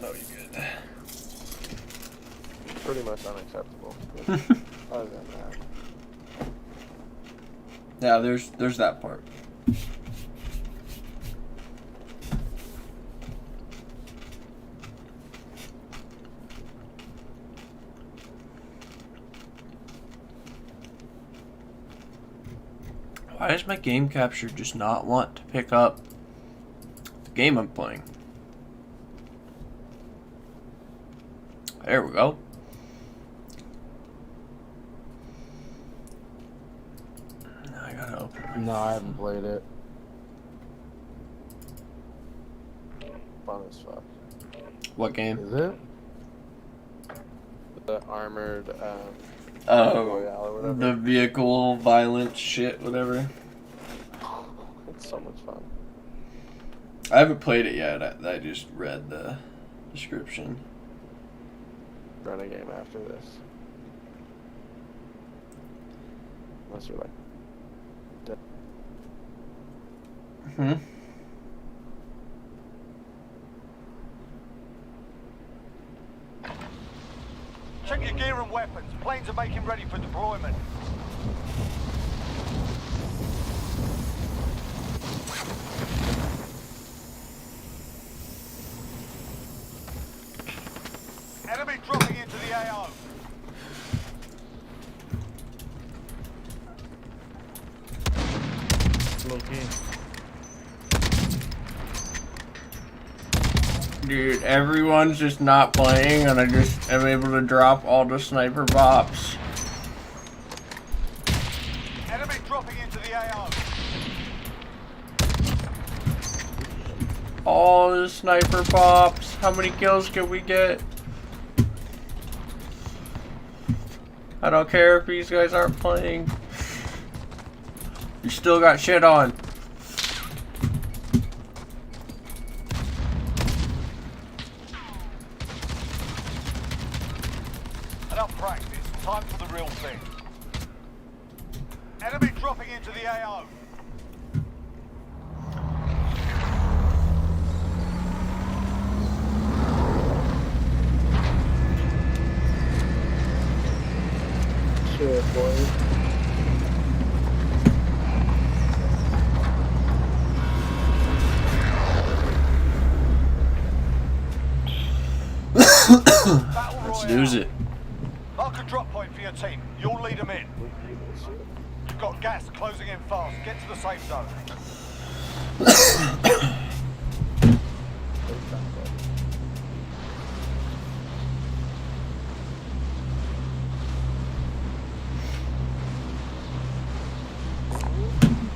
No, you're good. Pretty much unacceptable. Other than that. Yeah, there's that part. Why does my game capture just not want to pick up the game I'm playing? There we go. Now I gotta open it. No, I haven't played it. Fun as fuck. What game? Is it? The armored, Royale or whatever. The vehicle violence shit, whatever. It's so much fun. I haven't played it yet. I just read the description. Run a game after this. Unless you're like dead. Hmm. Check your gear and weapons. Planes are making ready for deployment. Enemy dropping into the AO. Dude, everyone's just not playing, and I just am able to drop all the sniper bops. Enemy dropping into the AO. All the sniper bops. How many kills can we get? I don't care if these guys aren't playing. You still got shit on. Enough practice. Time for the real thing. Enemy dropping into the AO. Shit, boys. Let's use it. Mark a drop point for your team. You'll lead them in. You've got gas closing in fast. Get to the safe zone.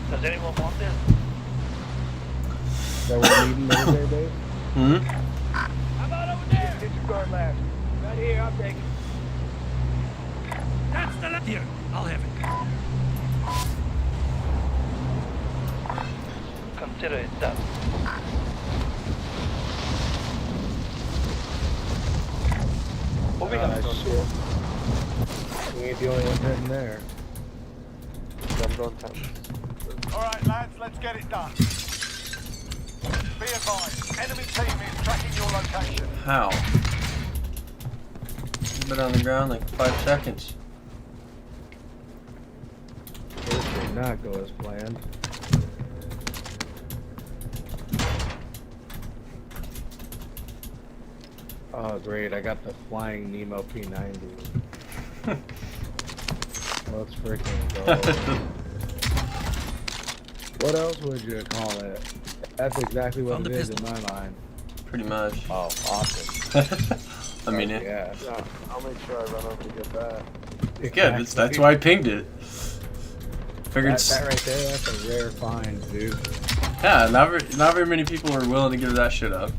Does anyone want this? That we're needing military base? Hmm? How about over there? Get your guard last. Right here, I'll take it. That's the left here. I'll have it. Consider it done. Moving up. Shit. We ain't the only ones heading there. I'm going 10. Alright lads, let's get it done. Be advised, enemy team is tracking your location. How? Been on the ground like 5 seconds. This did not go as planned. Oh great, I got the flying Nemo P90. Let's freaking go. What else would you call it? That's exactly what it is in my mind. Pretty much. Oh, awesome. I mean it. Yeah. I'll make sure I run over to get that. Yeah, that's why I pinged it. Figured. That right there, that's a rare find, dude. Yeah, not very many people are willing to give that shit up.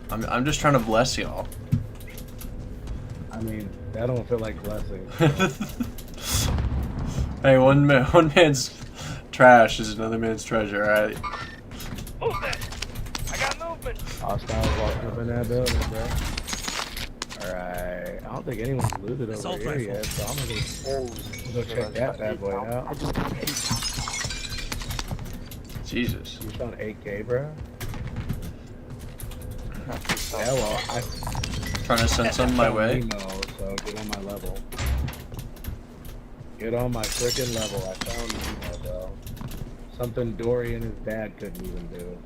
I'm just trying to bless y'all. I mean, that don't feel like blessing. Hey, one man's trash is another man's treasure, alright? Move that. I got movement. Hostiles walking up in that building, bro. Alright. I don't think anyone's looted over here yet, so I'm gonna go check that bad boy out. Jesus. You found 8K, bro? Yeah, well, I Trying to send some my way. Nemo, so get on my level. Get on my freaking level. I found Nemo, bro. Something Dory and his dad couldn't even do.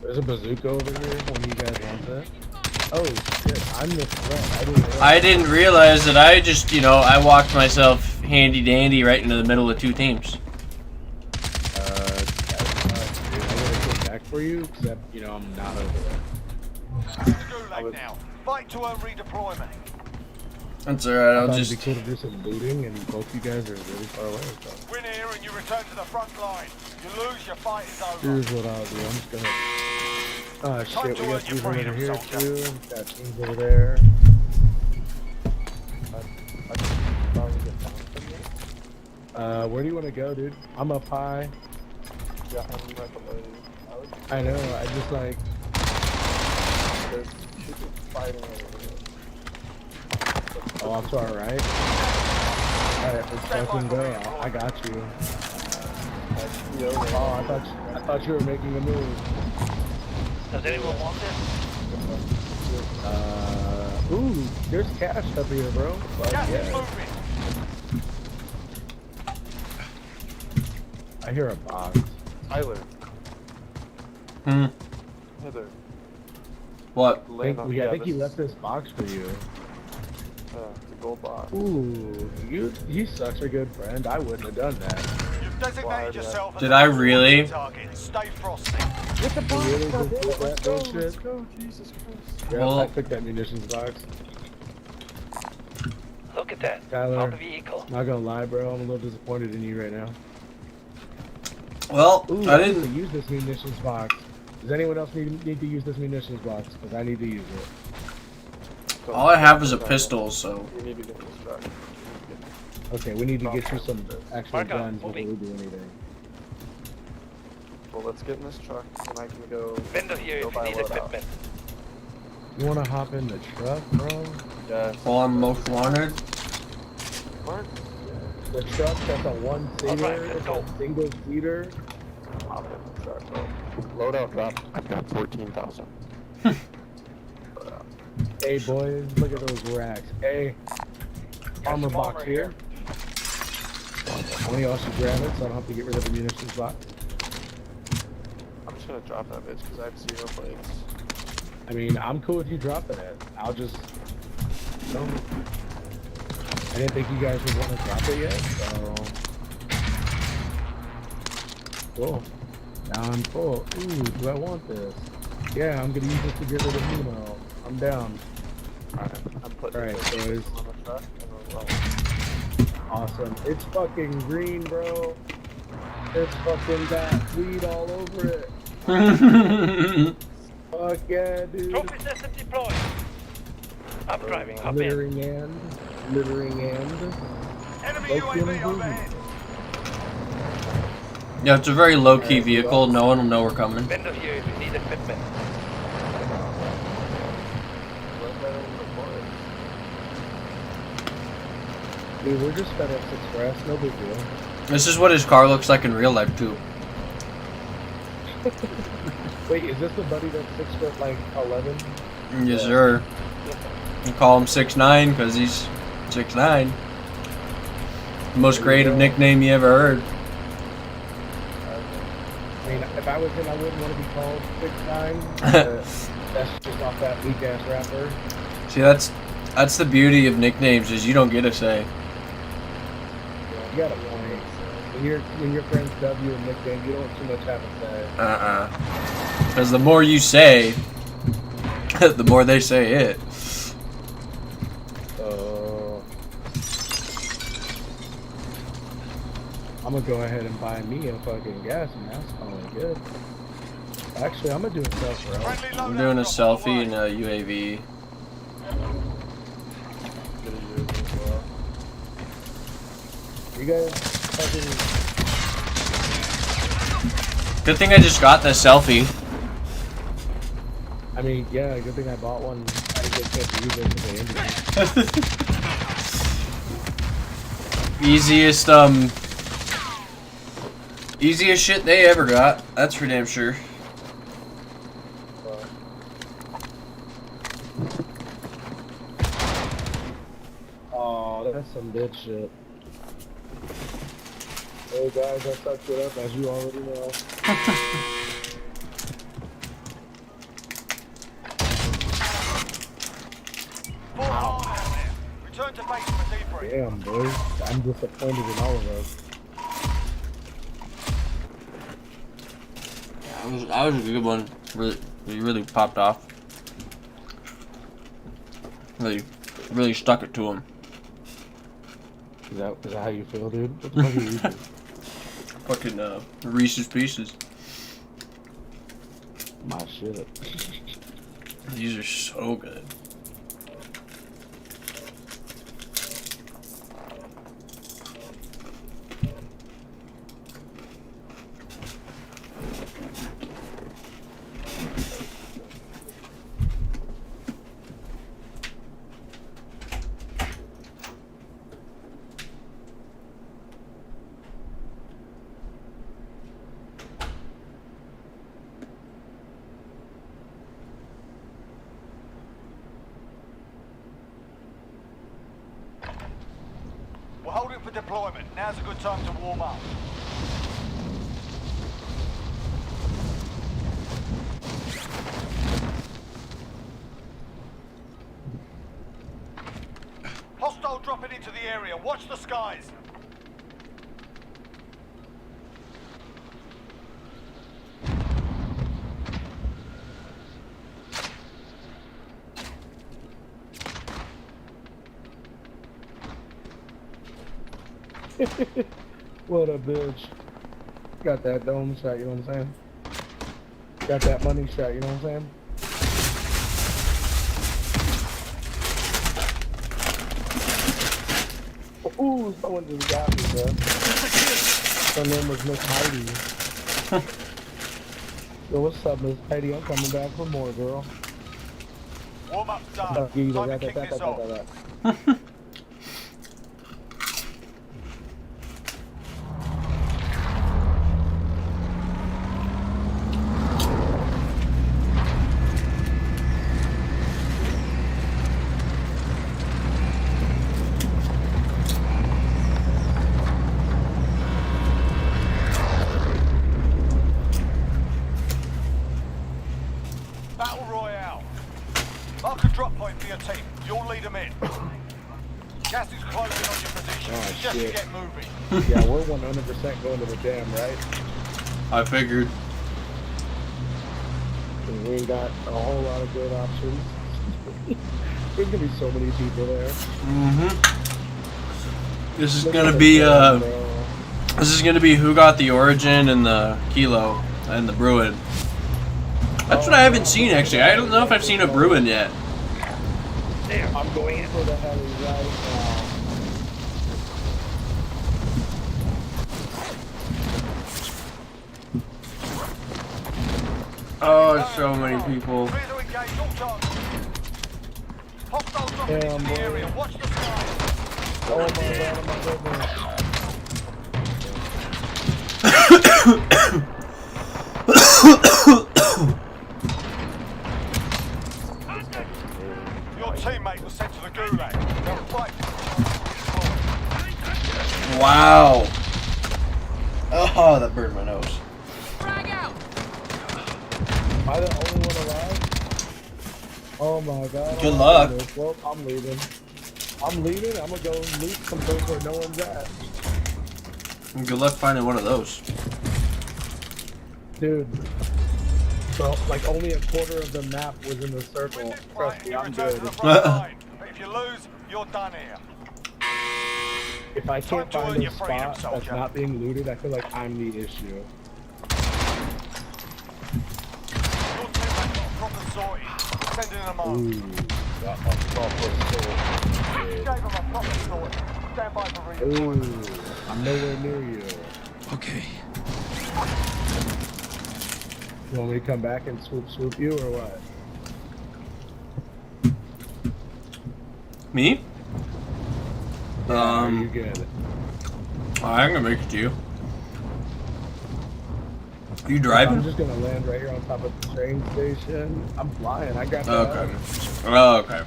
There's a bazooka over here. One of you guys wants it? Oh shit, I'm the threat. I didn't realize that I just, you know, I walked myself handy dandy right into the middle of two teams. Dude, I would have come back for you, except, you know, I'm not over there. Gulag now. Fight to earn redeployment. That's alright, I'll It'd just... be cool to do some looting, and both you guys are really far away. So. Win here and you return to the front line. You lose, your fight is over. Here's what I'll do. I'm just gonna. Oh shit, we got teams over here too. Got teams over there. Where do you want to go, dude? I'm up high. Yeah, I'm right below you. I know. I just like. There's people fighting over here. Oh, I'm sorry, right? Alright, let's fucking go. I got you. Oh, I thought you were making a move. Does anyone want this? Ooh, there's cash up here, bro. Fuck Gas is yeah. moving. I hear a box. Tyler, Hmm. Heather, What? I think he left this box for you. it's a gold box. Ooh, you such a good friend. I wouldn't have done that. You've designated yourself as Did a I really? target. Stay frosty. Get the box, Really? goddamn, Let's go, let's go, Jesus Christ. Yeah, Well- I took that munitions box. Look at that. Tyler. On the vehicle. Not gonna lie, bro. I'm a little disappointed in you right now. Well, Ooh, I need to didn't... use this munitions box. Does anyone else need to use this munitions box? Because I need to use it. All I have is a pistol, so... You need to get this truck. Okay, we need to get you some actual Marco, guns before moving. we do anything. Well, let's get in this truck and I can go. Vendor here go if you buy need loadout. equipment. You wanna hop in the truck, bro? Yes. Well, I'm most wanted. Mark? The truck that's a one-seater, Alright, let's it's go. a single-seater. Hop in the truck, bro. Loadout drop. I've got 14,000. Hey, boys, look at those racks. Hey, armor box here. One of y'all should grab it so I don't have to get rid of the munitions box. I'm just gonna drop that bitch because I have 0 plates. I mean, I'm cool with you dropping it. I'll just... No. I didn't think you guys would want to drop it yet, so... Cool. Now I'm full. Ooh, do I want this? Yeah, I'm gonna use this to get rid of Nemo. I'm down. Alright, I'm putting Alright, it boys. on the truck and we're rolling. Awesome. It's fucking green, bro. It's fucking got weed all over it. Fuck yeah, dude. Trophy system deployed. I'm driving. Hop in. Littering and... Enemy Low-key UAV improvement. overhead. Yeah, it's a very low-key vehicle. No one will know we're coming. Vendor here if you need equipment. Dude, we're just FedEx Express, no big deal. This is what his car looks like in real life, too. Wait, is this the buddy that's 6 foot like 11? Yes, sir. You call him 6'9" because he's 6'9". The most creative nickname you ever heard. I mean, if I was him, I wouldn't want to be called 6'9". That's just off that weak ass rapper. See, that's the beauty of nicknames is you don't get a say. You got a point. When your friends dub you a nickname, you don't too much have to say. Because the more you say, the more they say it. I'm gonna go ahead and buy me a fucking gas mask. Oh, good. Actually, I'm gonna do a selfie, bro. Friendly I'm loadout doing a drop on the selfie way. in a UAV. Get a UAV as well. You guys fucking... Good thing I just got the selfie. I mean, yeah, good thing I bought one. I didn't get a chance to use it because they ended it. Easiest Easiest shit they ever got. That's for damn sure. Oh, that's some bitch shit. Hey guys, I sucked it up as you already know. Return to base for debrief. Damn, boy. I'm disappointed in all of us. That was a good one. Really popped off. Really stuck it to him. Is that how you feel, dude? What the fuck are you eating? Fucking Reese's Pieces. My shit. These are so good. We're holding for deployment. Now's a good time to warm up. Hostile dropping into the area. Watch the skies. What a bitch. Got that dome shot, you know what I'm saying? Got that money shot, you know what I'm saying? Ooh, someone just got me, bro. Her name was Miss Heidi. Yo, what's up, Miss Heidi? I'm coming back for more, girl. Warm up done. Time to kick this off. Battle Royale. Mark a drop point for your team. You'll lead them in. Gas is closing on your position. Oh, Just shit. get moving. Yeah, we're 100% going to the dam, right? I figured. And we ain't got a whole lot of good options. There's gonna be so many people there. This is Look gonna at the be dam, bro. this is gonna be who got the origin and the kilo and the Bruin. That's what I haven't seen actually. I don't know if I've seen a Bruin yet. Damn, I'm going for the heli right now. Oh, so many people. Clear to engage all targets. Hostiles dropping Damn, into the boy. area. Watch the skies. Oh my god, my goodness. Your teammate was sent to the gulag. They'll fight. Wow. Oh, that burned my nose. Am I the only one alive? Oh my god. Good oh my luck. goodness. Well, I'm leaving. I'm leaving. I'm gonna go loot some place where no one's at. Good luck finding one of those. Dude. So, like, only a quarter of the map was in the circle. Trust me, You I'm return good. to the front line. But if you lose, you're done here. If I can't Time to earn find a your freedom, spot that's soldier. not being looted, I feel like I'm the issue. Your teammate got a proper sortie. Sending them on. Ooh, got my proper soul. Gave them a proper sortie. Stand by for Ooh, redeployment. I'm nowhere near you. Okay. You want me to come back and swoop you or what? Me? Yeah, you good. I'm gonna make it to you. You I'm driving? just gonna land right here on top of the train station. I'm flying. I got that. Okay. Oh, okay.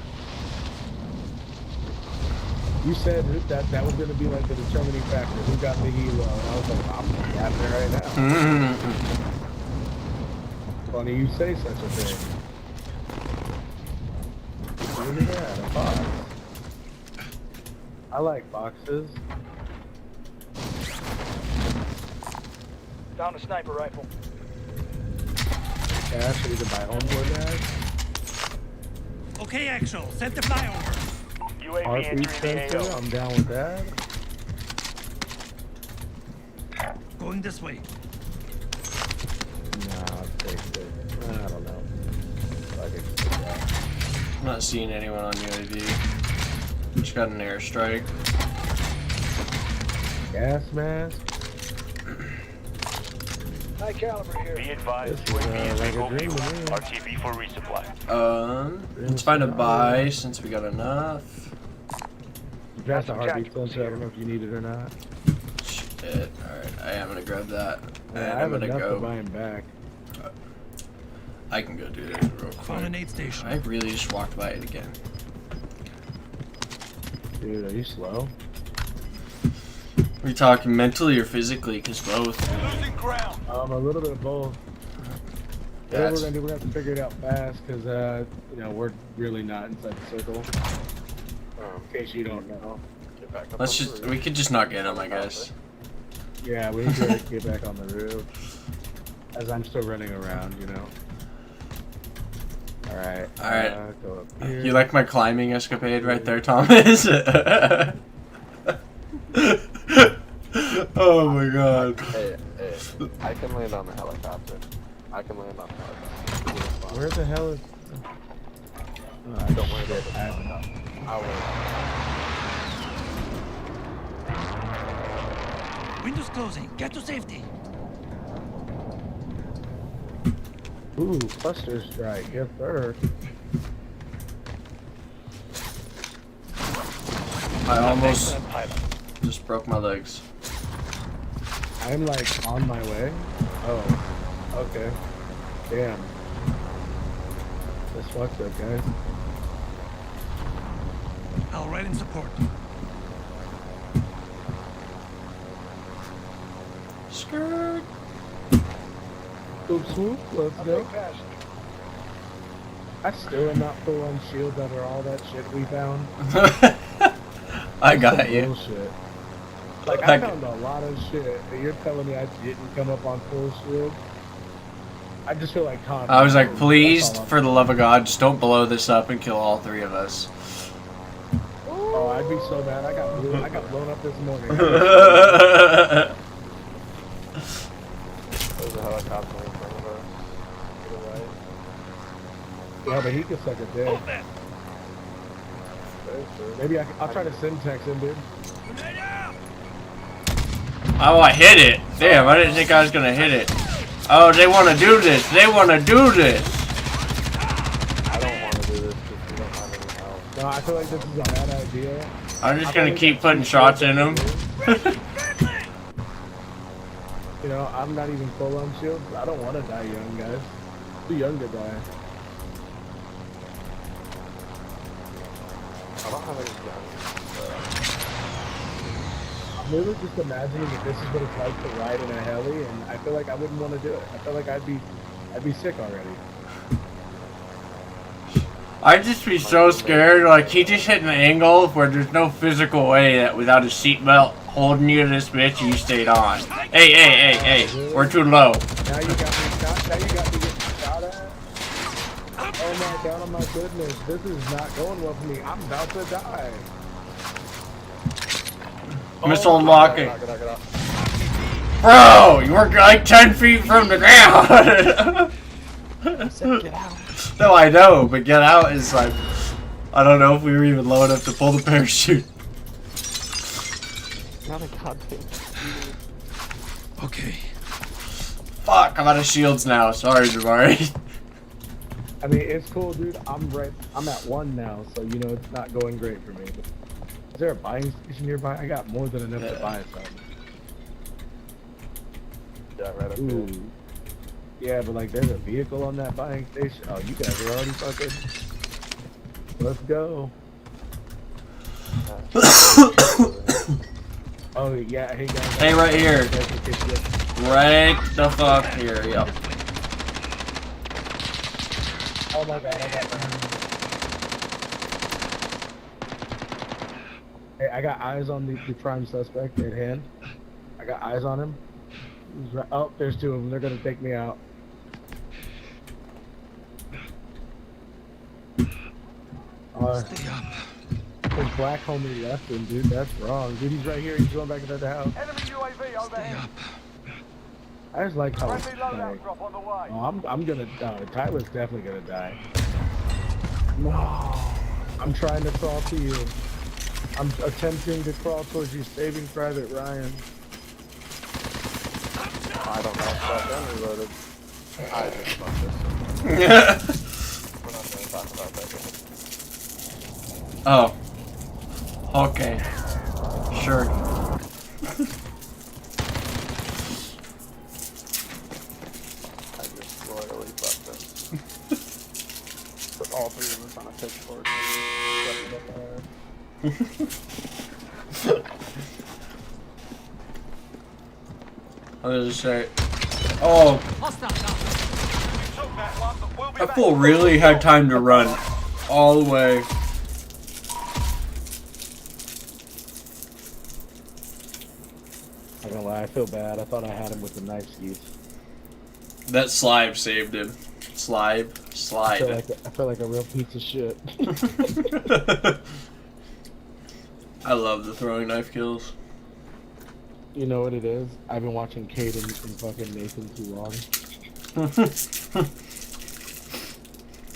You said that was gonna be like the determining factor. Who got the helo? And I was like, I'm grabbing it right now. Mm-hmm. Funny you say such a thing. Look at that, a box. I like boxes. Found a sniper rifle. Cash, so we can buy onboard guys. Okay, Axel, set the flyover. UAV Heartbeat entering the sensor, AO. I'm down with that. Going this way. Nah, I'll take it. I don't know. I can take that. I'm not seeing anyone on UAV. Just got an airstrike. Gas mask. High caliber here. Be advised, This is, UAV is like a bingo dream fuel. to me. RTB for resupply. Let's find a buy since we got enough. You passed the Some heartbeat tacticals sensor. I here. don't know if you need it or not. Shit. Alright, I am gonna grab that. And I I'm have gonna enough to go. buy him back. I can go do it real Found an quick. aid station. I really just walked by it again. Dude, are you slow? Are you talking mentally or physically? Because both. Losing ground. A little bit of both. Whatever That's- we're gonna do, we're gonna have to figure it out fast, because, you know, we're really not inside the circle. In case you don't know. Get back up Let's on the just. roof. We could just not get him, I guess. Yeah, we need to get back on the roof. As I'm still running around, you know. Alright. Alright. Go up here. You like my climbing escapade right there, Thomas? Oh my god. Hey, I can land on the helicopter. I can land on the helicopter. Where the hell is... I don't want to get the helicopter. I'll land. Windows closing. Get to safety. Ooh, cluster strike. Yes, sir. I almost Excellent pilot. just broke my legs. I'm like on my way. Oh, okay. Damn. This fucked up, guys. I'll ride in support. Skirt. Oops, whoop. Let's I'll go. take passenger. I still am not full on shields after all that shit we found. I got you. Bullshit. Like, I Like- found a lot of shit, and you're telling me I didn't come up on full shield? I just feel like Tom. I was like, That's please, all I'm- for the love of God, just don't blow this up and kill all three of us. Oh, I'd be so mad. I got blown up this morning. There's a helicopter in front of us. To the right. Yeah, but he can suck a dick. Hold that. Maybe I'll try to syntax him, dude. Grenade out! Oh, I hit it. Damn, I didn't think I was gonna hit it. Oh, they want to do this. They want to do this. I don't want to do this because we don't have any health. No, I feel like this is a bad idea. I'm just gonna keep putting shots in them. You know, I'm not even full on shield. I don't want to die young, guys. Too young to die. I don't have any guns. I'm literally just imagining that this is what it's like to ride in a heli, and I feel like I wouldn't want to do it. I feel like I'd be sick already. I'd just be so scared. Like, he just hit an angle where there's no physical way that without a seatbelt holding you to this bitch, you stayed on. Hey, hey, hey, hey. We're too low. Now you got me shot. Now you got me getting shot at. Oh my god! Oh my goodness! This is not going well for me. I'm about to die. Missile locking. Get out, get out. Bro, you were like 10 feet from the ground. I said get out. No, I know, but get out is like, I don't know if we were even low enough to pull the parachute. Not a goddamn. Okay. Fuck, I'm out of shields now. Sorry, Jabari. I mean, it's cool, dude. I'm at 1 now, so you know it's not going great for me. But is there a buying station nearby? I got more than enough to buy something. Yeah, right up Ooh, here. Yeah, but like, there's a vehicle on that buying station. Oh, you guys are already fucking. Let's go. Oh yeah, hey guys. Hey, right here. Right the fuck here, yep. Oh my god, I got Hey, I got eyes on the prime suspect at hand. I got eyes on him. He's right, oh, there's two of them. They're gonna take me out. There's black homie left him, dude. That's wrong. Dude, he's right here. He's going back into the house. Enemy UAV overhead. I just like how. Friendly loadout drop on the way. Oh, I'm gonna die. Tyler's definitely gonna die. No. I'm trying to crawl to you. I'm attempting to crawl towards you, Saving Private Ryan. I don't know if that gun reloaded. I just fucked this. We're not gonna talk about that game. Oh. Okay. Sure. I just royally fucked this. Put all three of us on a pitchfork. I was just say, oh, I fool really had time to run all the way. I'm gonna lie, I feel bad. I thought I had him with the knife skis. That slide saved him. Slide. I feel like a real piece of shit. I love the throwing knife kills. You know what it is? I've been watching Caden and fucking Nathan too long.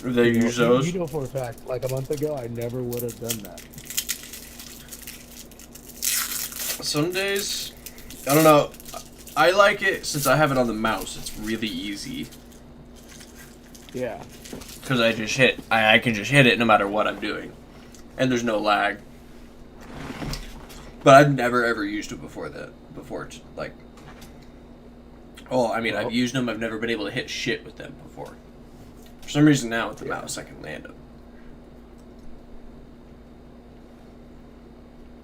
They use those? You know for a fact, like a month ago, I never would have done that. Some days, I don't know. I like it since I have it on the mouse. It's really easy. Yeah. Because I just hit. I can just hit it no matter what I'm doing. And there's no lag. But I've never ever used it before that. Before, like... Oh, I mean, I've used them. I've never been able to hit shit with them before. For some reason now with the mouse, I can land them.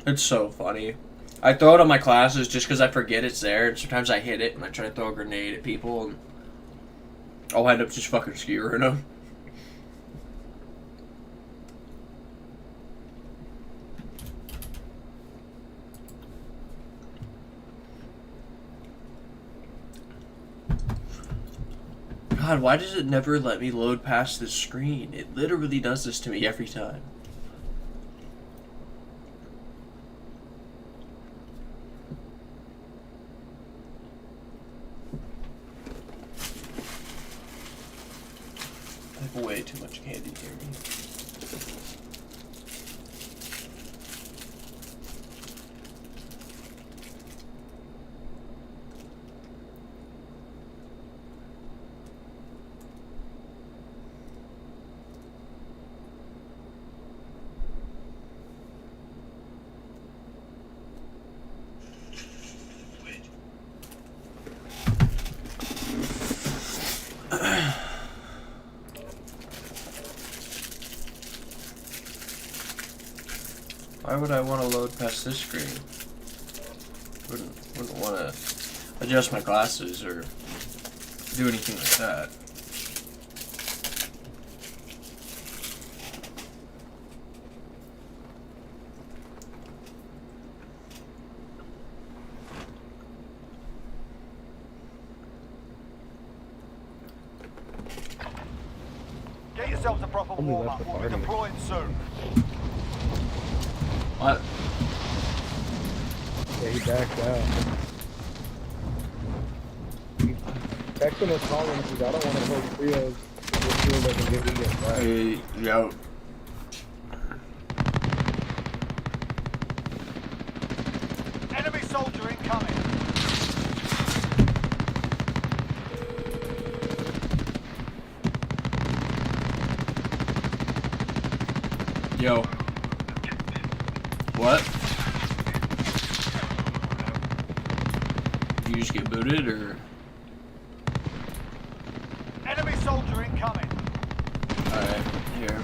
It's so funny. I throw it on my classes just because I forget it's there. And sometimes I hit it and I try to throw a grenade at people. And I'll end up just fucking skewering them. God, why does it never let me load past this screen? It literally does this to me every time. I have way too much candy near me. Why would I want to load past this screen? Wouldn't want to adjust my glasses or do anything like that. Get yourselves a proper Only warm left up. the We'll be party. deploying soon. What? Yeah, he backed out. Texting us calling because I don't want to play trios. This trio doesn't get me get back. Hey, yo. Enemy soldier incoming. Yo. What? You just get booted, or? incoming. Alright, here.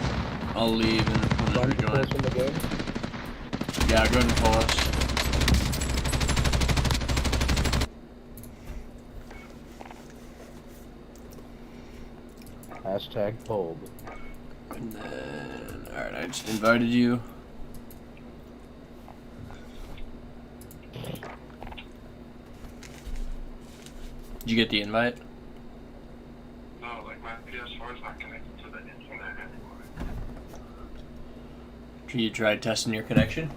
I'll leave and we'll Run rejoin. close in the game. Yeah, go ahead and pull us. Hashtag pulled. And then, alright, I just invited you. Did you get the invite? No, like my PS4 is not connected to the internet anymore. Can you try testing your connection?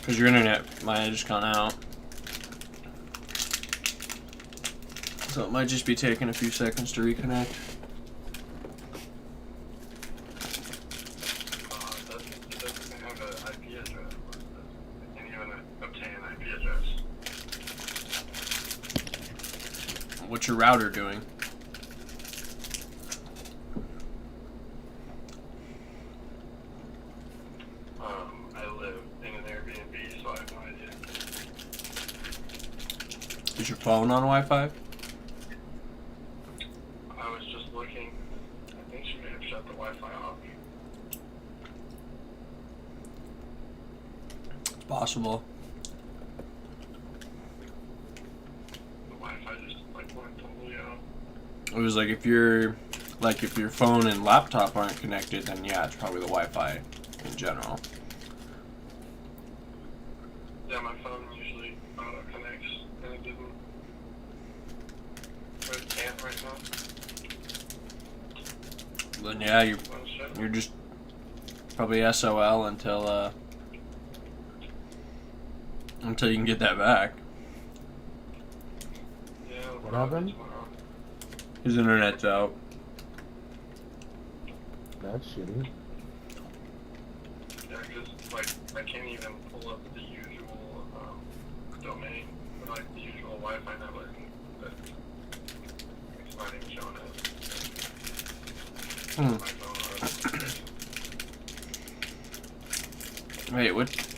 Because your internet might have just gone out. So it might just be taking a few seconds to reconnect. It doesn't have an IP address. I can't even obtain an IP address. What's your router doing? I live in an Airbnb, so I have no idea. Is your phone on Wi-Fi? I was just looking. I think she may have shut the Wi-Fi off. Possible. The Wi-Fi just like went totally out. It was like if your phone and laptop aren't connected, then yeah, it's probably the Wi-Fi in general. Yeah, my phone usually auto connects, and it didn't. Or it can't right now. Then yeah, Oh shit. you're just probably SOL until you can get that back. Yeah. What happened? Tomorrow. His internet's out. That's shitty. Yeah, because like I can't even pull up the usual domain, or, like the usual Wi-Fi network. But it's not even showing it. Hmm. My phone Wait,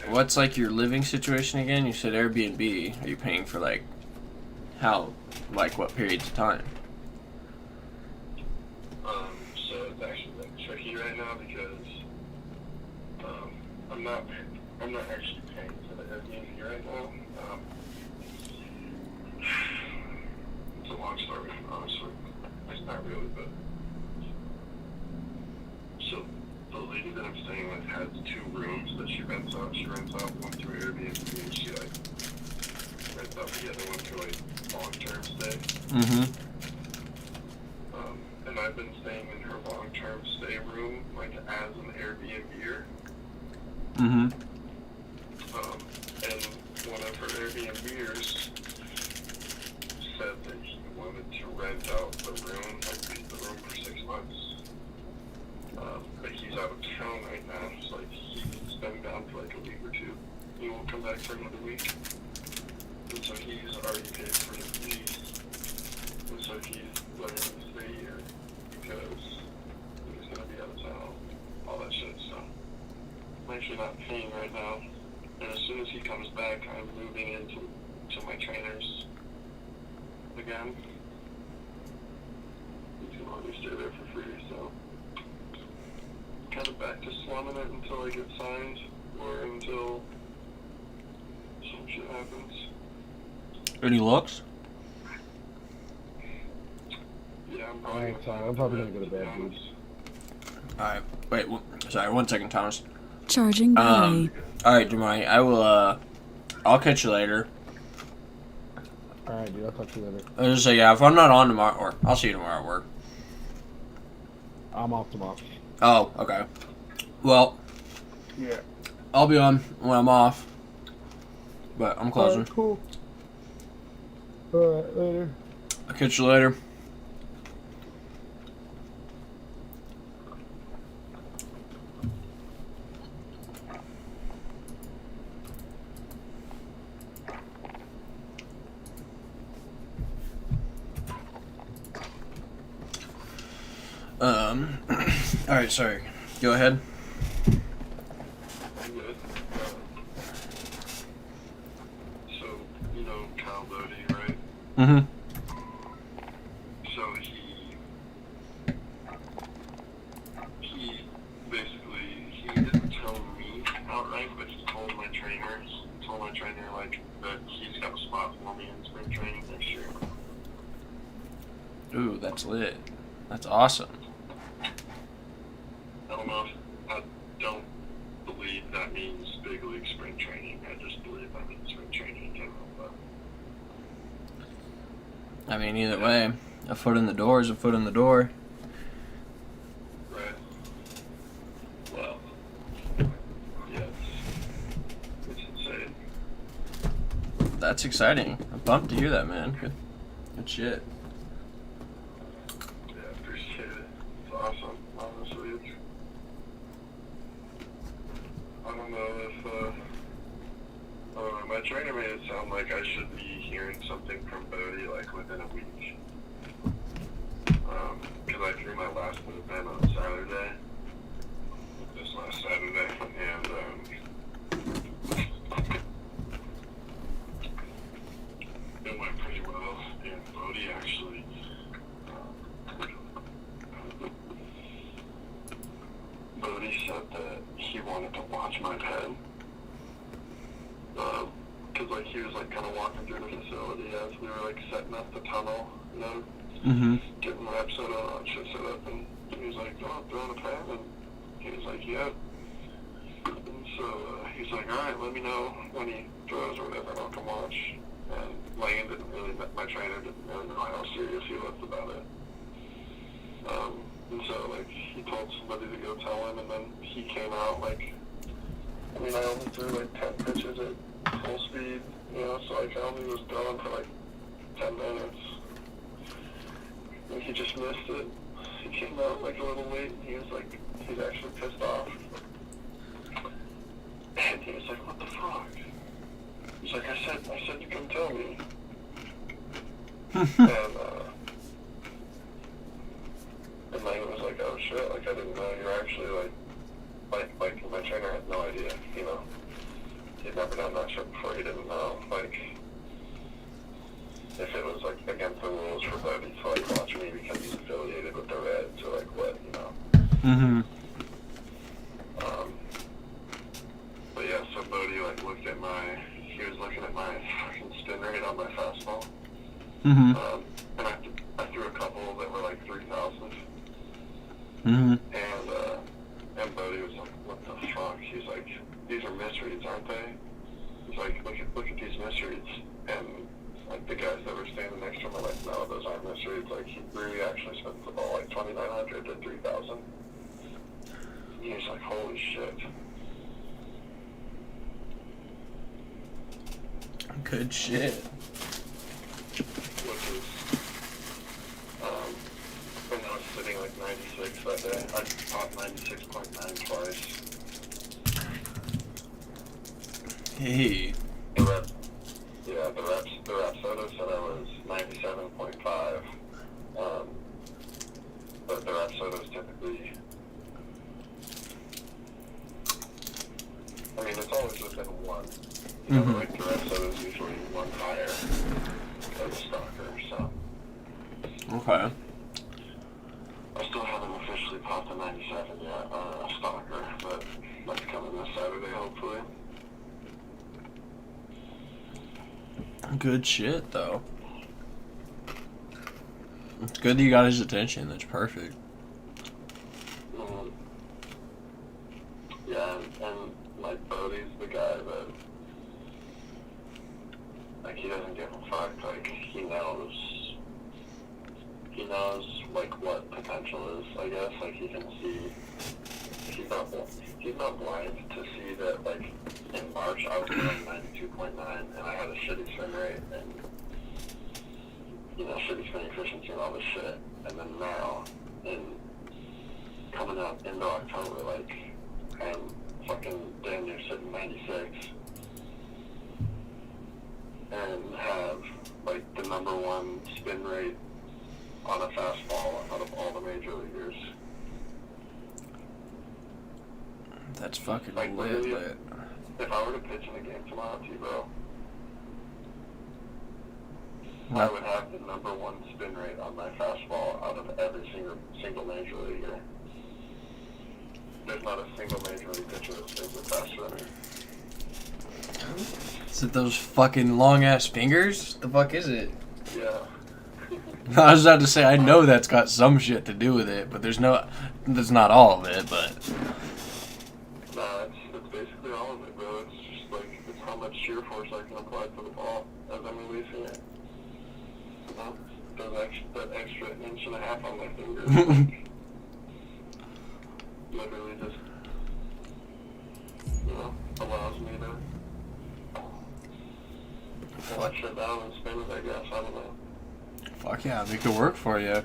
what's like your living situation again? You said Airbnb. Are you paying for like how, like what periods of time? So it's actually like tricky right now because I'm not actually paying for the Airbnb right now. It's a long story, honestly. It's not really, but so the lady that I'm staying with has 2 rooms that she rents out. She rents out one through Airbnb and she like rents out the other one for like long-term stay. Mm-hmm. And I've been staying in her long-term stay room like as an Airbnb-er. Mm-hmm. And one of her Airbnb-ers said that he wanted to rent out the room, like lease the room for 6 months. But he's out of town right now, so like he's been gone for like a week or 2. He won't come back for another week. And so he's already paid for his lease. And so he's letting me stay here because he's gonna be out of town, all that shit, so I'm actually not paying right now. And as soon as he comes back, I'm moving into my trainers again. He's gonna let me stay there for free, so kind of back to slumming it until I get signed or until some shit happens. Any looks? Yeah, I'm Alright, sorry, I'm probably gonna go to bed, dude. Alright, wait, sorry, 1 second, Thomas. Charging battery. Alright, Jamari, I'll catch you later. Alright, dude, I'll talk to you later. I was just say, yeah, if I'm not on tomorrow, or I'll see you tomorrow at work. I'm off tomorrow. Oh, okay. Well, Yeah. I'll be on when I'm off, but I'm closing. Alright, cool. Alright, later. I'll catch you later. Alright, sorry. Go ahead. I'm good. know Lodi, right? Mm-hmm. So he basically, he didn't tell me outright, but he told my trainer, like, that he's got a spot for me in spring training next year. Ooh, that's lit. That's awesome. I don't know if, I don't believe that means big league spring training. I just believe that means spring training in general, but. I mean, either way, a foot in the door is a foot in the door. Right. Well, yeah, it's insane. That's exciting. I'm pumped to hear that, man. Good shit. Yeah, appreciate it. It's awesome, honestly. I don't know if, my trainer made it sound like I should be hearing something from Bodie, like, within a week. Because I threw my last movement on Saturday, this last Saturday, and, it went pretty well, and Bodie actually, Bodie said that he wanted to watch my pen, because, like, he was, like, kind of walking through the facility as we were, like, setting up the tunnel, you know, getting my episode on shit set up, and he was like, oh, throwing a pen, and he was like, yeah. And so, he's like, alright, let me know when he throws or whatever, and I'll come watch. And Lane my trainer didn't really know how serious he was about it. And so, like, he told somebody to go tell him, and then he came out, like, I mean, I only threw, like, 10 pitches at full speed, you know, so, like, I only was throwing for, like, 10 minutes. And he just missed it. He came out, like, a little late, and he was, like, he's actually pissed off. And he was like, what the fuck? He's like, I said you come tell me. And Lane was like, oh shit, like, I didn't know you were actually, like, my trainer had no idea, you know. He'd never done that shit before, he didn't know, like, if it was, like, against the rules for Bodie to, like, watch me because he's affiliated with the Reds or, like, what, you know. But yeah, so Bodie, like, he was looking at my fucking spin rate on my fastball. And I threw a couple that were, like, 3,000. And Bodie was like, what the fuck? He's like, these are misreads, aren't they? He's like, look at these misreads. And, like, the guys that were standing next to him are like, no, those aren't misreads. Like, he really actually spent the ball, like, 2,900 to 3,000. And he's like, holy shit. Good shit. Which is, and I was sitting like 96 that day. I caught 96.9 twice. Hey. The rep photo said I was 97.5. But the rep photos typically, I mean, it's always within one. You know, like the rep photos usually one higher than the stalker, so. Okay. I still haven't officially popped a 97 yet, a stalker, but that's coming this Saturday, hopefully. Good shit, though. It's good that you got his attention. That's perfect. Yeah, and like Bodie's the guy that, like, he doesn't give a fuck. Like, he knows like what potential is, I guess. Like, he can see, he's not blind to see that, like, in March I was doing 92.9 and I had a shitty swing rate and, you know, shitty swing efficiency and all this shit. And then now, coming up into October, like, I'm fucking damn near sitting 96 and have, like, the #1 spin rate on a fastball out of all the major leaguers. That's fucking like, lit. If I were to pitch in a game tomorrow, T-Bro, I would have the #1 spin rate on my fastball out of every single major leaguer. There's not a single major league pitcher that spins it faster than me. Is it those fucking long ass fingers? The fuck is it? Yeah. I was about to say, I know that's got some shit to do with it, but that's not all of it, but. Nah, it's basically all of it, bro. It's just like, it's how much shear force I can apply to the ball as I'm releasing it. You know? That extra inch and a half on my finger. Literally just, you know, allows me to watch it down and spin it, I guess. I don't know. Fuck yeah, make it work for you.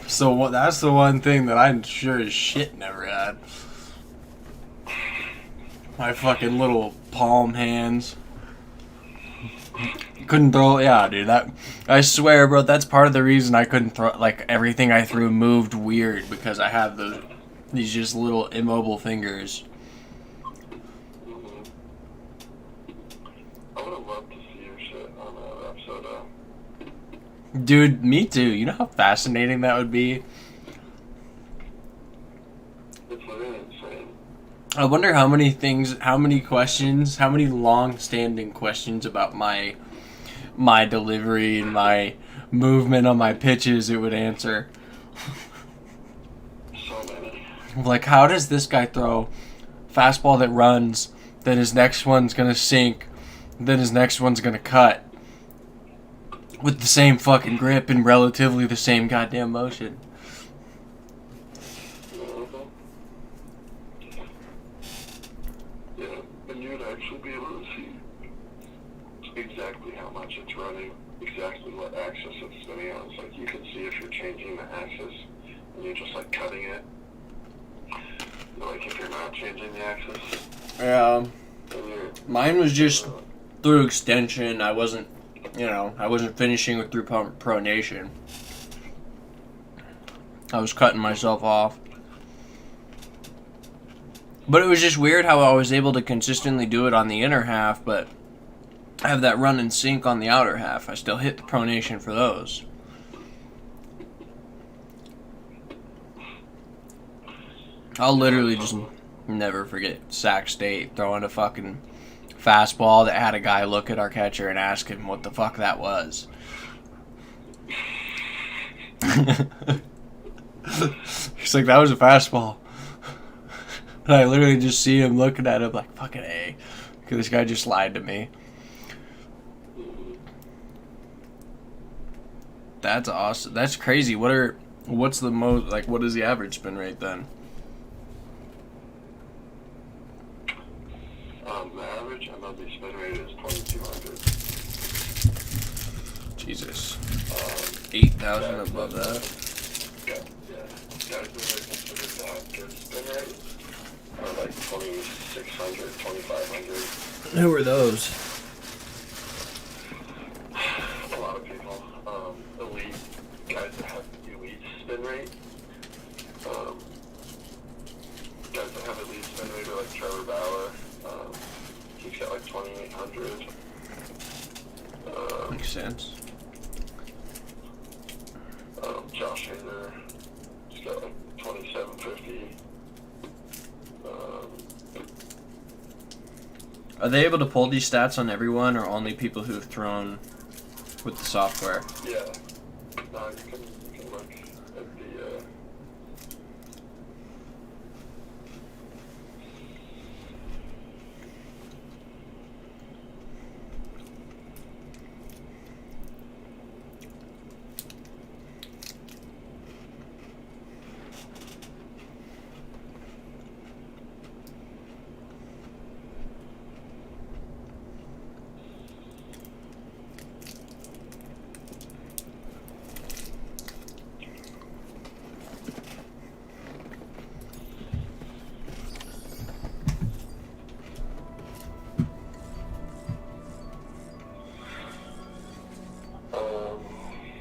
So that's the one thing that I'm sure as shit never had. My fucking little palm hands. Couldn't throw, yeah, dude. That I swear, bro. That's part of the reason I couldn't throw. Like everything I threw moved weird because I have these just little immobile fingers. I would have loved to see your shit on that episode. Dude, me too. You know how fascinating that would be? It's literally insane. I wonder how many questions, how many long-standing questions about my delivery and my movement on my pitches it would answer. So many. Like, how does this guy throw fastball that runs, then his next one's gonna sink, then his next one's gonna cut with the same fucking grip and relatively the same goddamn motion? Yeah, and you'd actually be able to see exactly how much it's running, exactly what axis it's spinning on. It's like you can see if you're changing the axis and you're just like cutting it. Like if you're not changing the axis. Yeah. Then you're, Mine was just through extension. I wasn't finishing with through pronation. I was cutting myself off. But it was just weird how I was able to consistently do it on the inner half, but have that run and sink on the outer half. I still hit the pronation for those. I'll literally just never forget Sac State throwing a fucking fastball that had a guy look at our catcher and ask him what the fuck that was. He's like, that was a fastball. And I literally just see him looking at him like, fucking A. Because this guy just lied to me. That's awesome. That's crazy. What's the most, like, what is the average spin rate then? the average MLB spin rate is 2,200. Jesus. 8,000 above that. Yeah. Guys that are considered good spin rate are like 2,600, 2,500. Who are those? A lot of people. Elite guys that have elite spin rate. Guys that have elite spin rate are like Trevor Bauer. He's got like 2,800. Makes sense. Josh Hader, he's got like 2,750. Are they able to pull these stats on everyone, or only people who have thrown with the software? Yeah. No, you can look at the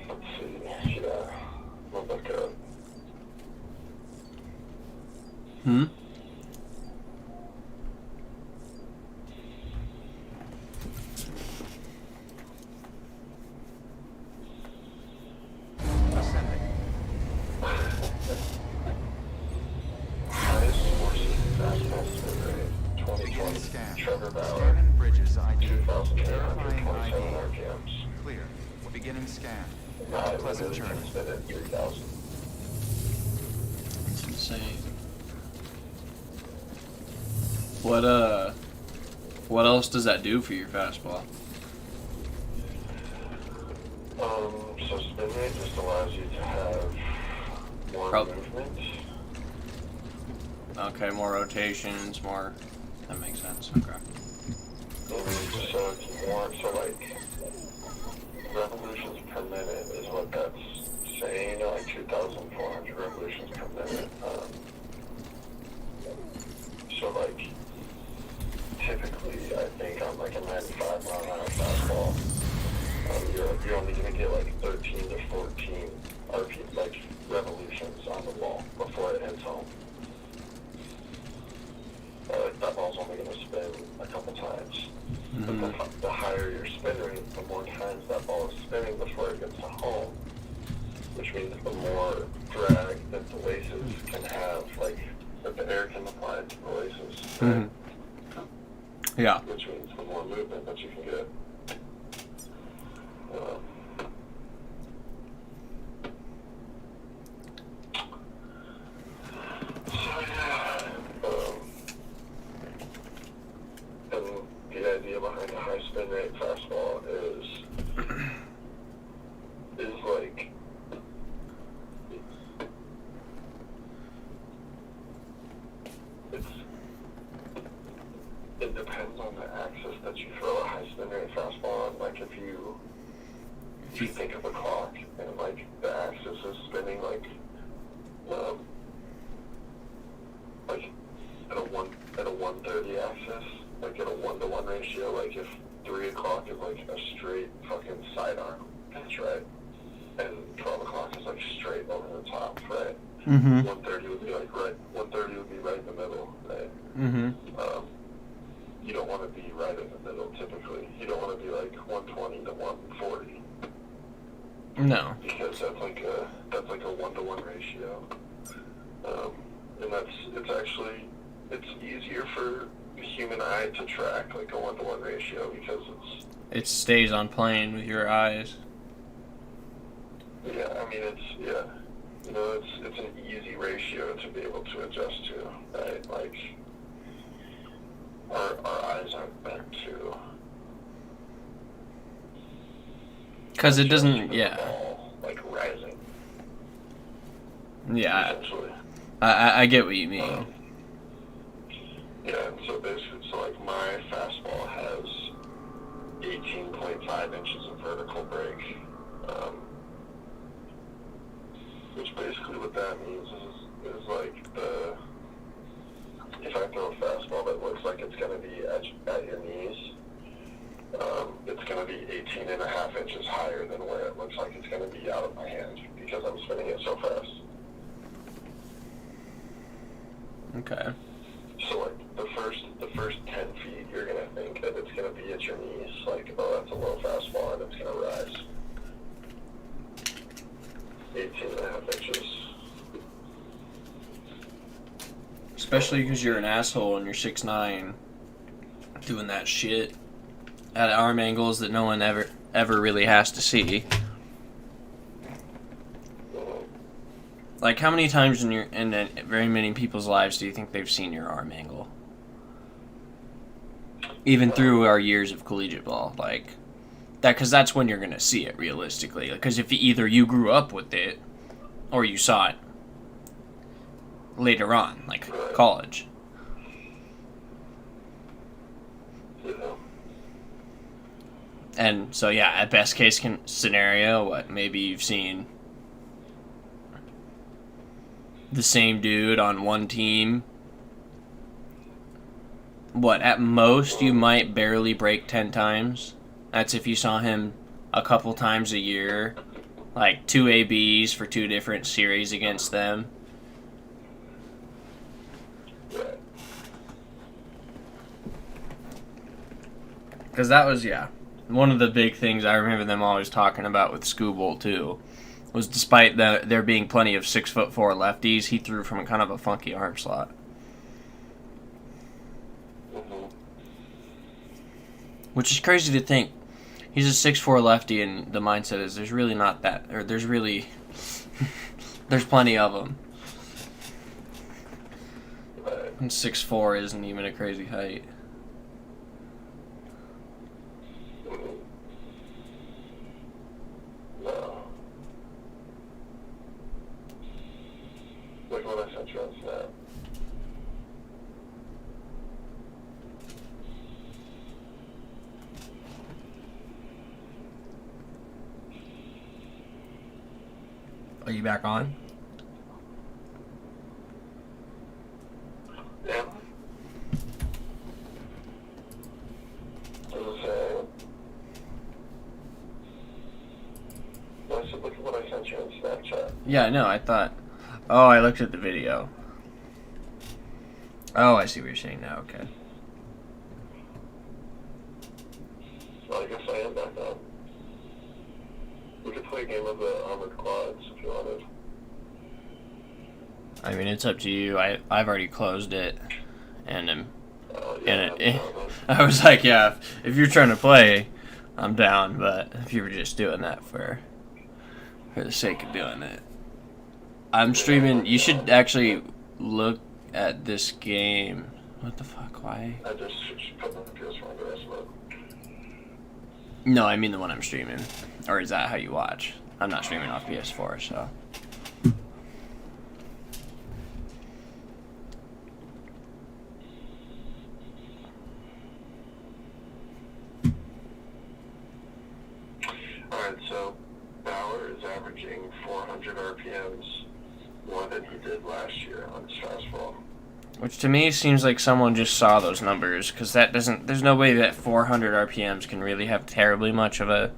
let's see, yeah, we'll look at Trevor Bauer, Vernon Bridges ID. 2,827 RPMs. Clear. Beginning scan. The high Pleasant windows journey. can spin at 3,000. It's insane. What else does that do for your fastball? So spin rate just allows you to have more movement. Okay, more rotations, more. That makes sense. Okay. So it's more, so like, revolutions per minute is what that's saying, like 2,400 revolutions per minute. So like, typically I think on like a 95 mile an hour fastball, you're only gonna get like 13 to 14 RP, like revolutions on the ball before it hits home. That ball's only going to spin a couple times. Mm-hmm. But the higher your spin rate, the more times that ball is spinning before it gets to home, which means the more drag that the laces can have, like that the air can apply to the laces. Mm-hmm. Yeah. Which means the more movement that you can get. And the idea behind a high spin rate fastball is like it depends on the axis that you throw a high spin rate fastball on. Like if you think of a clock and like the axis is spinning like at a 130 axis, like at a 1-to-1 ratio, like if 3 o'clock is like a straight fucking sidearm pitch, right? And 12 o'clock is like straight over the top, right? Mm-hmm. 130 would be like right in the middle, right? Mm-hmm. You don't want to be right in the middle typically. You don't want to be like 120 to 140. No. Because that's like a 1-to-1 ratio. And it's easier for the human eye to track like a 1-to-1 ratio because it stays on plane with your eyes. Yeah, I mean it's an easy ratio to be able to adjust to, right? Like our eyes aren't meant to. Because it doesn't, adjust to the ball, like rising. Yeah. Essentially. I get what you mean. Yeah, and so basically, like my fastball has 18.5 inches of vertical break, which basically what that means is like if I throw a fastball that looks like it's going to be at your knees, it's going to be 18.5 inches higher than where it looks like it's going to be out of my hand because I'm spinning it so fast. Okay. So like the first 10 feet, you're gonna think that it's gonna be at your knees, like, oh, that's a low fastball, and it's gonna rise 18.5 inches. Especially because you're an asshole and you're 6'9", doing that shit at arm angles that no one ever really has to see. Like, how many times in very many people's lives do you think they've seen your arm angle? Even through our years of collegiate ball, like that, because that's when you're gonna see it realistically. Because if either you grew up with it, or you saw it later on, like college. And so yeah, at best case scenario, what maybe you've seen the same dude on one team. What, at most you might barely break 10 times. That's if you saw him a couple times a year. Like 2 ABs for 2 different series against them. Because that was, yeah, one of the big things I remember them always talking about with Scooble too. Was despite there being plenty of 6'4" lefties, he threw from a kind of a funky arm slot. Mm-hmm. Which is crazy to think. He's a 6'4" lefty, and the mindset is there's really not that, or there's plenty of them. And 6'4" isn't even a crazy height. No. Look what I sent you on Snap. Are you back on? Yeah. Does it say? No, I said look at what I sent you on Snapchat. Yeah, I know. I thought. Oh, I looked at the video. Oh, I see what you're saying now. Okay. Well, I guess I am back on. We could play a game of the armored quads if you wanted. I mean, it's up to you. I've already closed it, and Yeah, I was like, yeah, if you're trying to play, I'm down. But if you were just doing that for the sake of doing it, I'm streaming. You should actually look at this game. What the fuck? Why? I just put my PS4 on the rest of it. No, I mean the one I'm streaming. Or is that how you watch? I'm not streaming off PS4, so. Alright, so Bauer is averaging 400 RPMs more than he did last year on his fastball. Which to me seems like someone just saw those numbers, because that doesn't. There's no way that 400 RPMs can really have terribly much of a.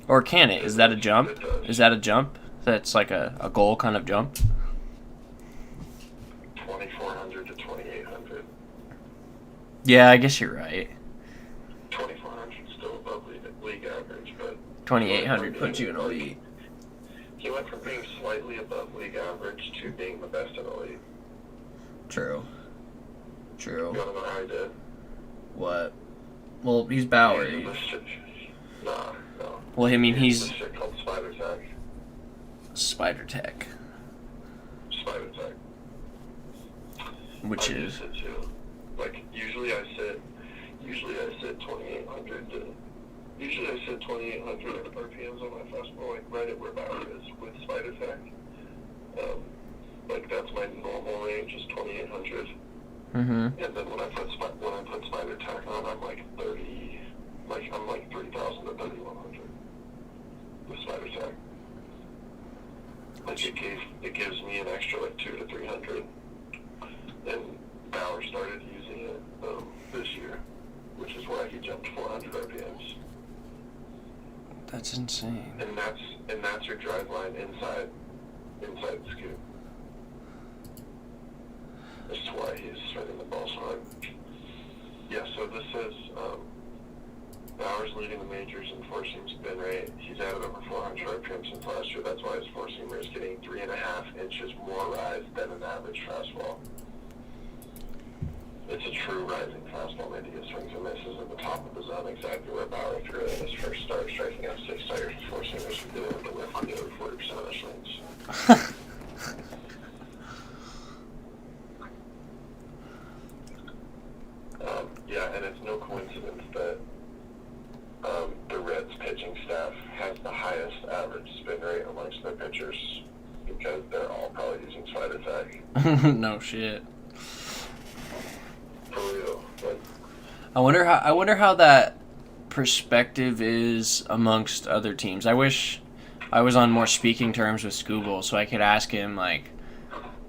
Or can it? Is that a jump? Is that a jump? That's like a goal kind of jump? 2,400 to 2,800. Yeah, I guess you're right. 2,400 is still above league average, but 2,800 puts you in elite. he went from being slightly above league average to being the best in the league. True. True. You wanna know how he did? What? Well, he's Bauer. He used this shit. Nah, no. Well, I mean, He used he's this shit called Spider Tech. Spider Tech, Spider Tech. which I is. use it too. Like, usually I sit 2,800 to... Usually I sit 2,800 RPMs on my fastball, like right at where Bauer is with Spider Tech. Like, that's my normal range is 2,800. Mm-hmm. And then when I put Spider Tech on, I'm like 30... Like, I'm like 3,000 to 3,100 with Spider Tech. Like, it gives me an extra, like, 200 to 300. And Bauer started using it this year, which is why he jumped 400 RPMs. That's insane. And that's your drive line inside the scoop. That's why he's swinging the ball so hard. Yeah, so this says Bauer's leading the majors in four-seam spin rate. He's added over 400 RPM since last year. That's why his four-seamer is getting 3.5 inches more rise than an average fastball. It's a true rising fastball. Maybe his swings and misses at the top of the zone, exactly where Bauer threw it in his first start, striking out 6 tires with four-seamers and doing the whiff on the other 40% of the swings. Yeah, and it's no coincidence that the Reds pitching staff has the highest average spin rate amongst their pitchers because they're all probably using Spider Tech. No shit. For real. Like, I wonder how that perspective is amongst other teams. I wish I was on more speaking terms with Scooble so I could ask him, like,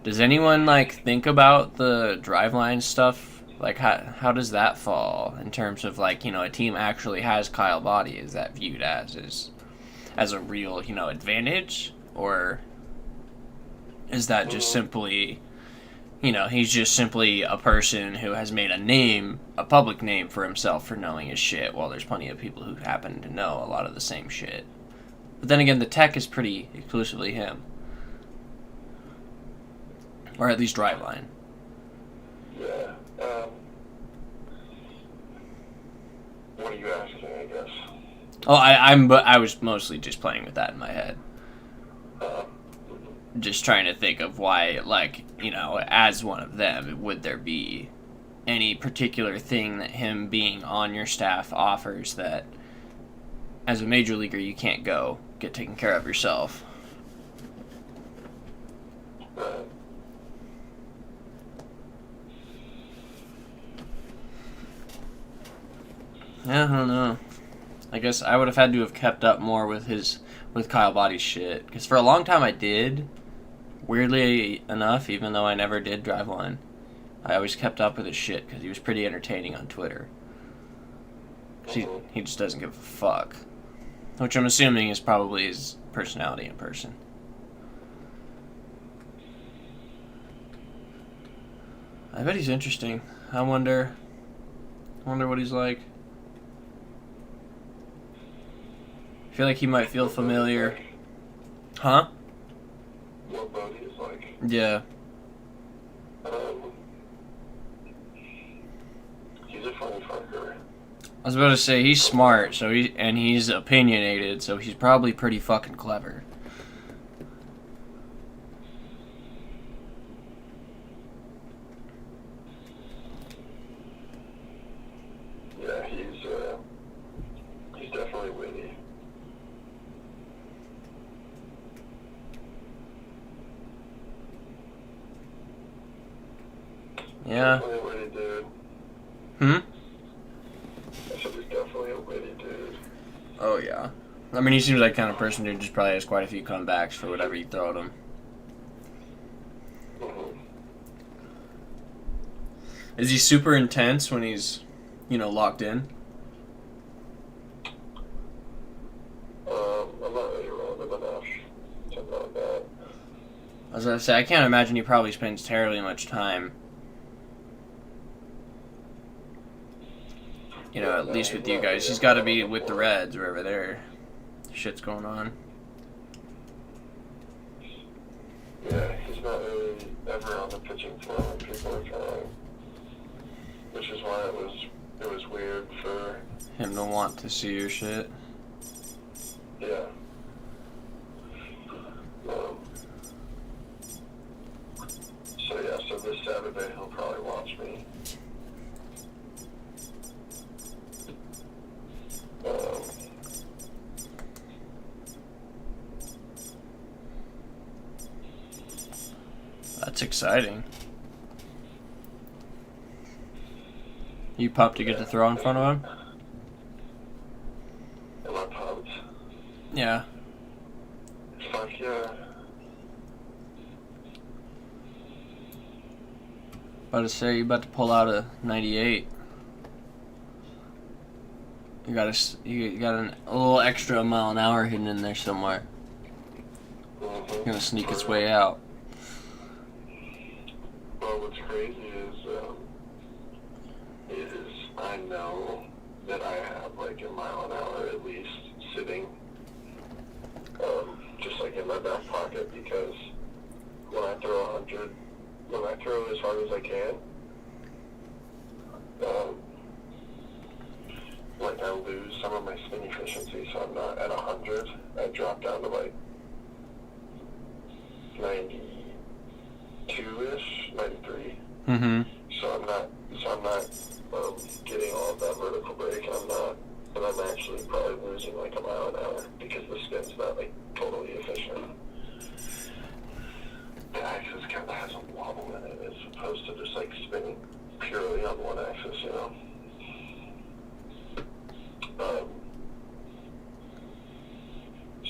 does anyone, like, think about the driveline stuff? Like, how does that fall in terms of, like, you know, a team actually has Kyle Body? Is that viewed as a real, you know, advantage? Or is that just simply, you know, he's just simply a person who has made a public name for himself for knowing his shit, while there's plenty of people who happen to know a lot of the same shit. But then again, the tech is pretty exclusively him. Or at least driveline. yeah. Oh, I was mostly just playing with that in my head. Just trying to think of why, like, you know, as one of them, would there be any particular thing that him being on your staff offers that, as a major leaguer, you can't go get taken care of yourself? Yeah, I don't know. I guess I would have had to have kept up more with Kyle Body's shit, because for a long time I did. Weirdly enough, even though I never did drive one, I always kept up with his shit because he was pretty entertaining on Twitter. He just doesn't give a fuck, which I'm assuming is probably his personality in person. I bet he's interesting. I wonder what he's like. I feel like he might feel familiar. Huh? What Bodhi is like. Yeah. He's a funny fucker. I was about to say he's smart, so he's opinionated, so he's probably pretty fucking clever. Yeah, he's definitely witty. Yeah. Definitely a witty dude. Hmm? I said he's definitely a witty dude. Oh, yeah. I mean, he seems like the kind of person who just probably has quite a few comebacks for whatever you throw at him. Mm-hmm. Is he super intense when he's, you know, locked in? I'm not really around him enough to know that. I was going to say, I can't imagine he probably spends terribly much time, you know, at least with you guys. He's got to be with the Reds, wherever their shit's going on. Yeah, he's not really ever on the pitching floor when people are trying. Which is why it was weird for Him to want to see your shit. yeah. So this Saturday he'll probably watch me. That's exciting. You pumped to get to throw in front of him? Am I pumped? Yeah. Fuck yeah. About to say, you about to pull out a 98. You got a little extra mile an hour hidden in there somewhere. Mm-hmm. Gonna sneak its way out. Well, what's crazy is I know that I have like a mile an hour at least sitting, just like in my back pocket, because when I throw 100, when I throw as hard as I can, like I lose some of my spin efficiency, so I'm not at 100. I drop down to like 92-ish, 93. Mm-hmm. So I'm not getting all of that vertical brake, and but I'm actually probably losing like a mile an hour because the spin's not like totally efficient. The axis kind of has a wobble in it as opposed to just like spinning purely on one axis, you know.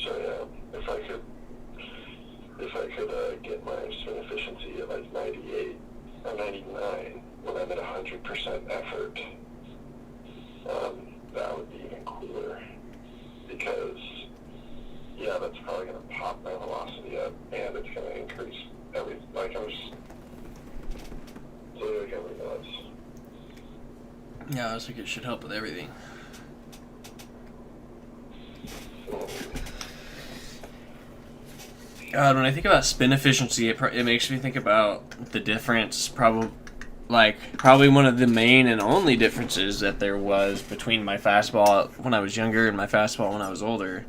So yeah, if I could get my spin efficiency at like 98 or 99 when I'm at 100% effort, that would be even cooler, because yeah, that's probably going to pop my velocity up, and it's going to increase everything. Like I'm just literally going to be nuts. Yeah, I was like, it should help with everything. God, when I think about spin efficiency, it makes me think about the difference, probably, like, probably one of the main and only differences that there was between my fastball when I was younger and my fastball when I was older.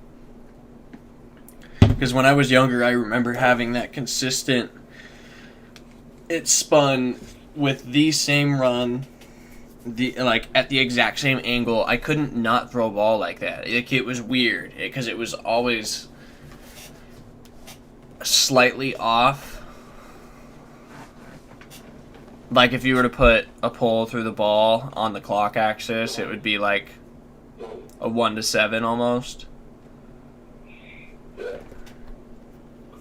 Because when I was younger, I remember having that consistent, it spun with the same run, at the exact same angle. I couldn't not throw a ball like that. It was weird, because it was always slightly off. Like, if you were to put a pole through the ball on the clock axis, it would be like a 1 to 7 almost.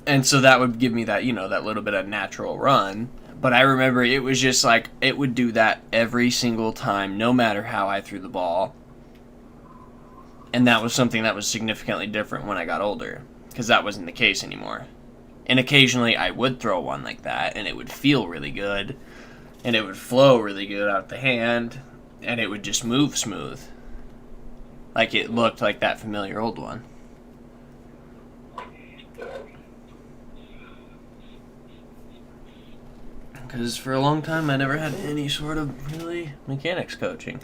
And so that would give me that, that little bit of natural run. But I remember it was just like, it would do that every single time, no matter how I threw the ball. And that was something that was significantly different when I got older, because that wasn't the case anymore. And occasionally I would throw one like that, and it would feel really good, and it would flow really good out the hand, and it would just move smooth. Like it looked like that familiar old one. Because for a long time I never had any sort of really mechanics coaching.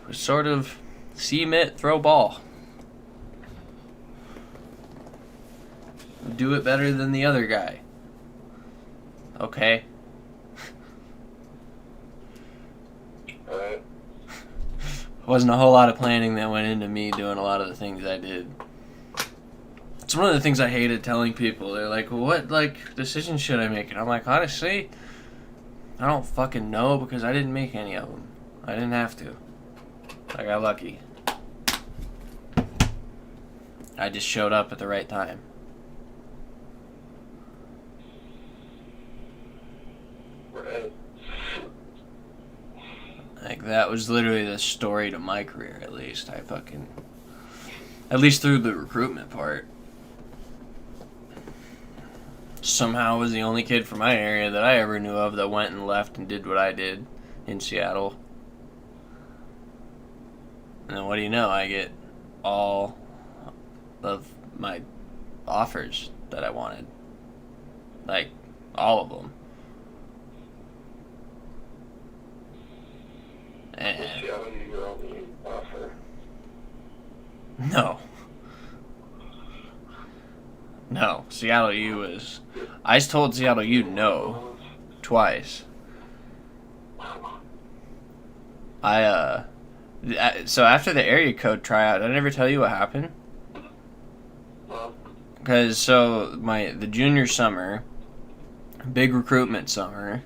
It was sort of see mitt, throw ball. Do it better than the other guy. Okay. Wasn't a whole lot of planning that went into me doing a lot of the things I did. It's one of the things I hated telling people. They're like, what, decisions should I make? And I'm like, honestly, I don't fucking know, because I didn't make any of them. I didn't have to. I got lucky. I just showed up at the right time. Right. Like, that was literally the story to my career, at least. At least through the recruitment part. Somehow was the only kid from my area that I ever knew of that went and left and did what I did in Seattle. And then what do you know? I get all of my offers that I wanted. Like, all of them. And Seattle, your only offer. no. No, Seattle U was... I told Seattle U no. Twice. So after the area code tryout, did I never tell you what happened? Because, the junior summer, big recruitment summer,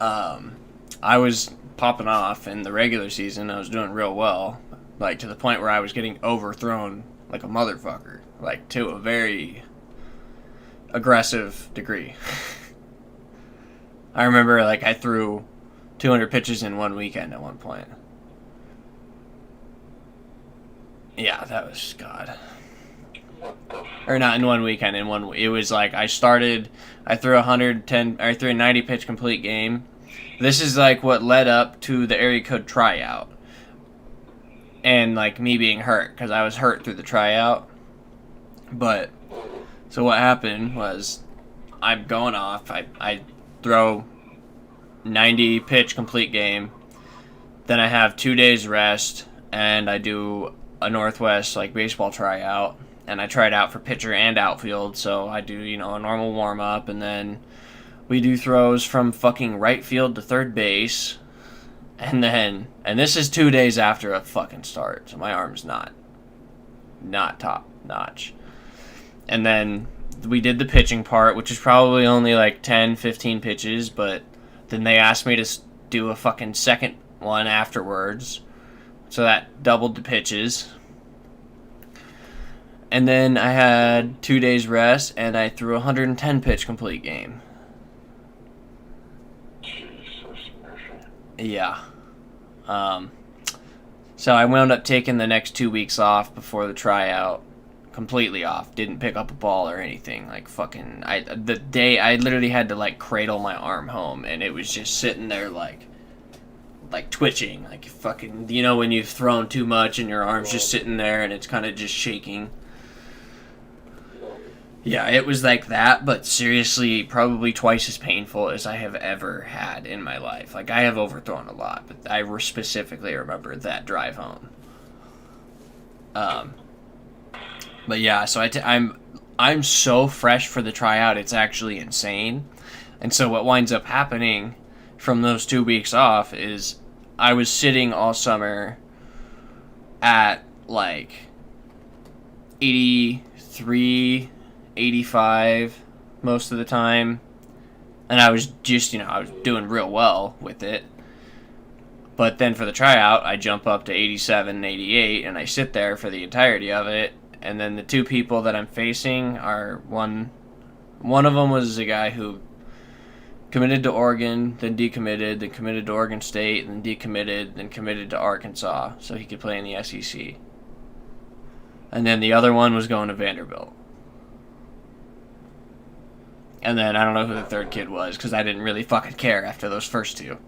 I was popping off in the regular season. I was doing real well. Like, to the point where I was getting overthrown like a motherfucker. Like, to a very aggressive degree. I remember, I threw 200 pitches in one weekend at one point. Yeah, that was, God. Or not in one weekend, it was like, I threw a 90 pitch complete game. This is what led up to the area code tryout. And me being hurt, because I was hurt through the tryout. But, so what happened was, I'm going off, I throw 90 pitch complete game, then I have 2 days rest, and I do a Northwest baseball tryout, and I tried out for pitcher and outfield, so I do, a normal warm-up, and then we do throws from fucking right field to third base, and this is 2 days after a fucking start, so my arm's not top notch. And then we did the pitching part, which is probably only 10, 15 pitches, but then they asked me to do a fucking second one afterwards, so that doubled the pitches. And then I had 2 days rest, and I threw a 110 pitch complete game. Yeah. So I wound up taking the next 2 weeks off before the tryout. Completely off. Didn't pick up a ball or anything. The day I literally had to cradle my arm home, and it was just sitting there twitching. Fucking, when you've thrown too much and your arm's just sitting there and it's kind of just shaking. Yeah, it was like that, but seriously, probably twice as painful as I have ever had in my life. Like, I have overthrown a lot, but I specifically remember that drive home. But yeah, so I'm so fresh for the tryout, it's actually insane. And so what winds up happening from those 2 weeks off is I was sitting all summer at like 83, 85 most of the time, and I was just, I was doing real well with it. But then for the tryout, I jump up to 87 and 88, and I sit there for the entirety of it. And then the two people that I'm facing are one of them was a guy who committed to Oregon, then decommitted, then committed to Oregon State, then decommitted, then committed to Arkansas so he could play in the SEC. And then the other one was going to Vanderbilt. And then I don't know who the third kid was because I didn't really fucking care after those first two.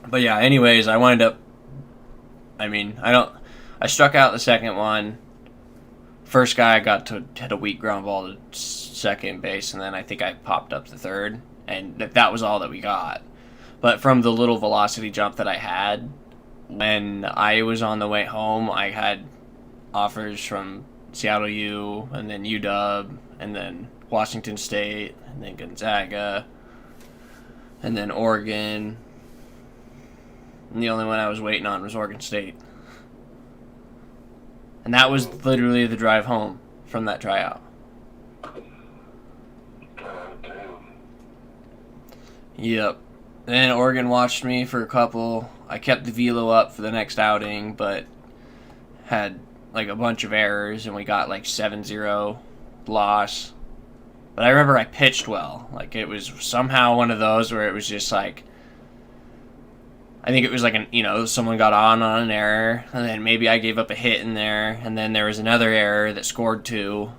But yeah, anyways, I struck out the second one. First guy got to hit a weak ground ball to second base, and then I think I popped up the third, and that was all that we got. But from the little velocity jump that I had, when I was on the way home, I had offers from Seattle U, and then UW, and then Washington State, and then Gonzaga, and then Oregon. And the only one I was waiting on was Oregon State. And that was literally the drive home from that tryout. Yep. Then Oregon watched me for a couple. I kept the velo up for the next outing, but had like a bunch of errors, and we got like 7-0 loss. But I remember I pitched well. Like, it was somehow one of those where it was just like, I think it was like someone got on an error, and then maybe I gave up a hit in there, and then there was another error that scored 2,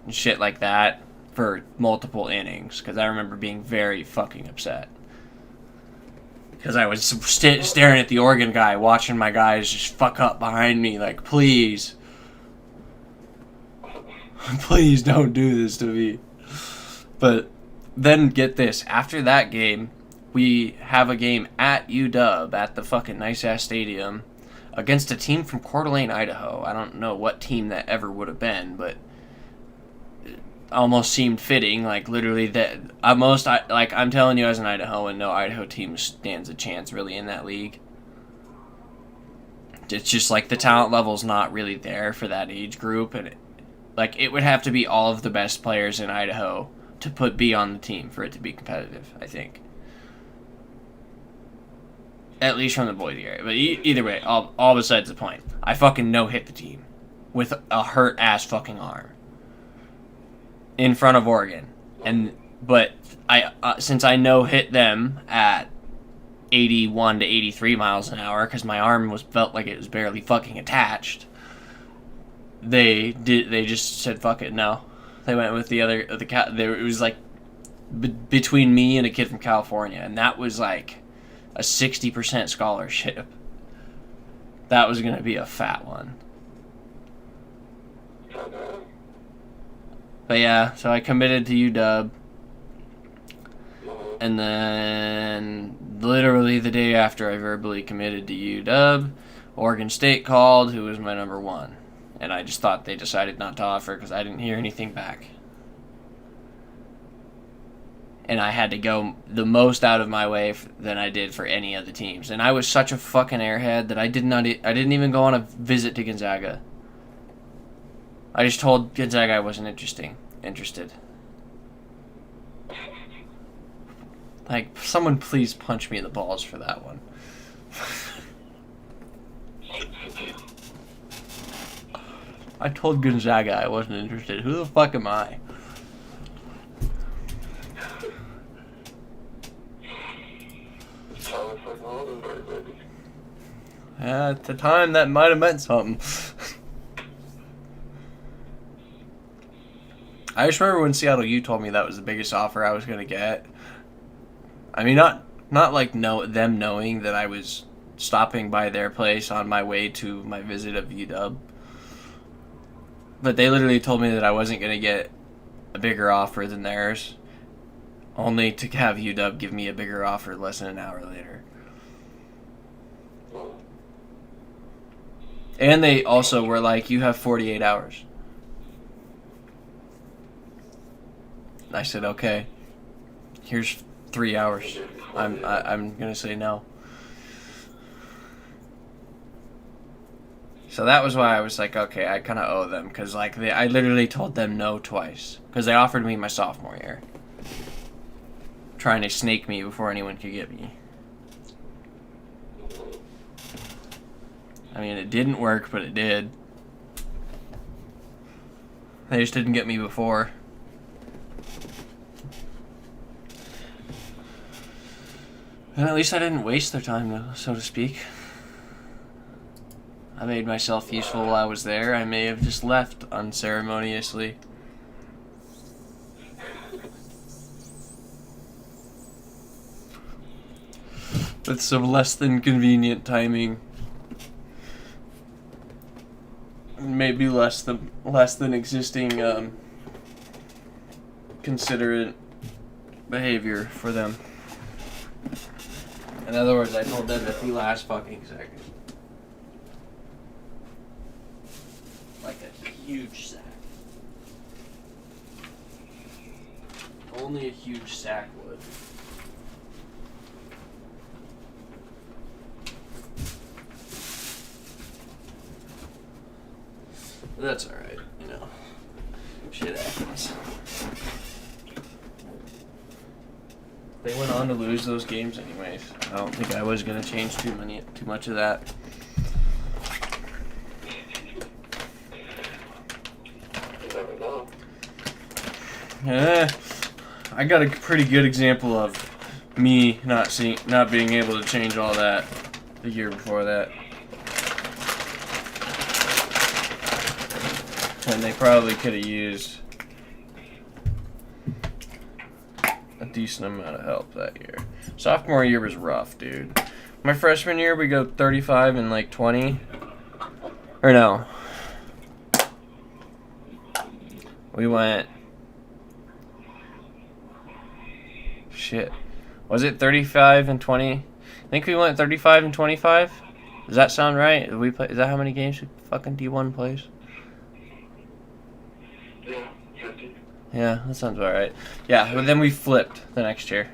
and shit like that for multiple innings, because I remember being very fucking upset. Because I was staring at the Oregon guy, watching my guys just fuck up behind me, like, please. Please don't do this to me. But then get this, after that game, we have a game at UW at the fucking nice-ass stadium against a team from Coeur d'Alene, Idaho. I don't know what team that ever would have been, but it almost seemed fitting. Like, literally, I'm telling you as an Idahoan, no Idaho team stands a chance, really, in that league. It's just, like, the talent level's not really there for that age group, and it would have to be all of the best players in Idaho to be on the team for it to be competitive, I think. At least from the Boise area. But either way, all besides the point. I fucking no-hit the team with a hurt-ass fucking arm in front of Oregon. But since I no-hit them at 81 to 83 miles an hour, because my arm felt like it was barely fucking attached, they just said, fuck it, no. They went with it was like between me and a kid from California, and that was like a 60% scholarship. That was going to be a fat one. But yeah, so I committed to UW. And then literally the day after I verbally committed to UW, Oregon State called, who was my number 1. And I just thought they decided not to offer because I didn't hear anything back. And I had to go the most out of my way than I did for any of the teams. And I was such a fucking airhead that I didn't even go on a visit to Gonzaga. I just told Gonzaga I wasn't interested. Like, someone please punch me in the balls for that one. I told Gonzaga I wasn't interested. Who the fuck am I? At the time, that might have meant something. I just remember when Seattle U told me that was the biggest offer I was going to get. I mean, not like them knowing that I was stopping by their place on my way to my visit of UW. But they literally told me that I wasn't going to get a bigger offer than theirs, only to have UW give me a bigger offer less than an hour later. And they also were like, you have 48 hours. I said, okay, here's 3 hours. I'm going to say no. So that was why I was like, okay, I kind of owe them, because like I literally told them no twice, because they offered me my sophomore year, trying to snake me before anyone could get me. I mean, it didn't work, but it did. They just didn't get me before. And at least I didn't waste their time, though, so to speak. I made myself useful while I was there. I may have just left unceremoniously. With some less than convenient timing. Maybe less than existing considerate behavior for them. In other words, I told them at the last fucking second. Like a huge sack. Only a huge sack would. But that's alright, you know. Shit happens. They went on to lose those games anyways. I don't think I was gonna change too much of that. Yeah, I got a pretty good example of me not being able to change all that the year before that. And they probably could have used a decent amount of help that year. Sophomore year was rough, dude. My freshman year, we go 35 and like 20. Or no. We went... Shit. Was it 35 and 20? I think we went 35 and 25. Does that sound right? Is that how many games fucking D1 plays? Yeah, 50. Yeah, that sounds about right. Yeah, but then we flipped the next year.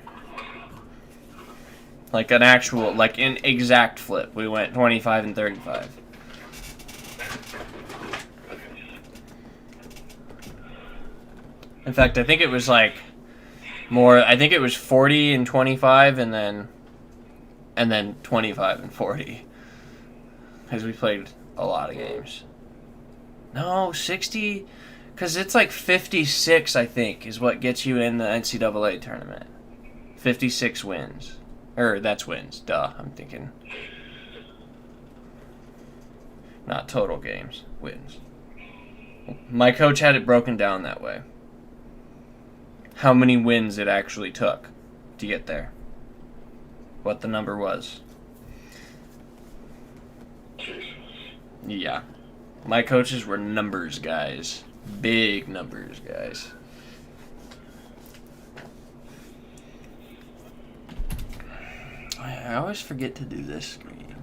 Like an actual, like an exact flip. We went 25 and 35. In fact, I think it was like more, I think it was 40 and 25 and then 25 and 40. Because we played a lot of games. No, 60, because it's like 56, I think, is what gets you in the NCAA tournament. 56 wins. That's wins. Duh, I'm thinking. Not total games. Wins. My coach had it broken down that way. How many wins it actually took to get there. What the number was. Yeah. My coaches were numbers guys. Big numbers guys. I always forget to do this screen.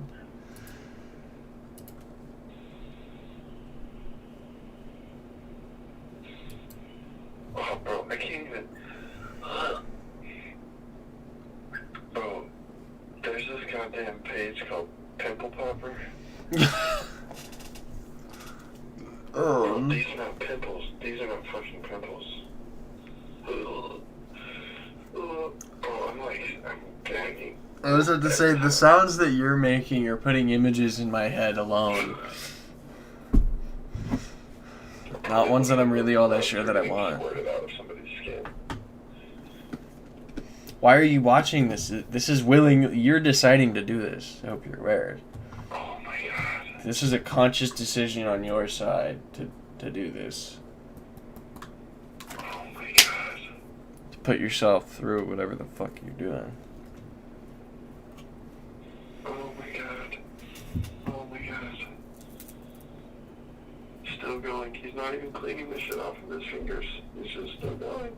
Oh, bro, I can't even. Bro, there's this goddamn page called Pimple Popper. Bro, these are not pimples. These are not fucking pimples. Oh, I'm gagging. I was about to say, the sounds that you're making are putting images in my head alone. Not ones that I'm really all that sure that I want. Why are you watching this? This is willing. You're deciding to do this. I hope you're aware. Oh my god. This is a conscious decision on your side to do this. Oh my god. To put yourself through whatever the fuck you're doing. Oh my god. Oh my god. Still still going. He's not even cleaning the shit off of his fingers. He's just still going.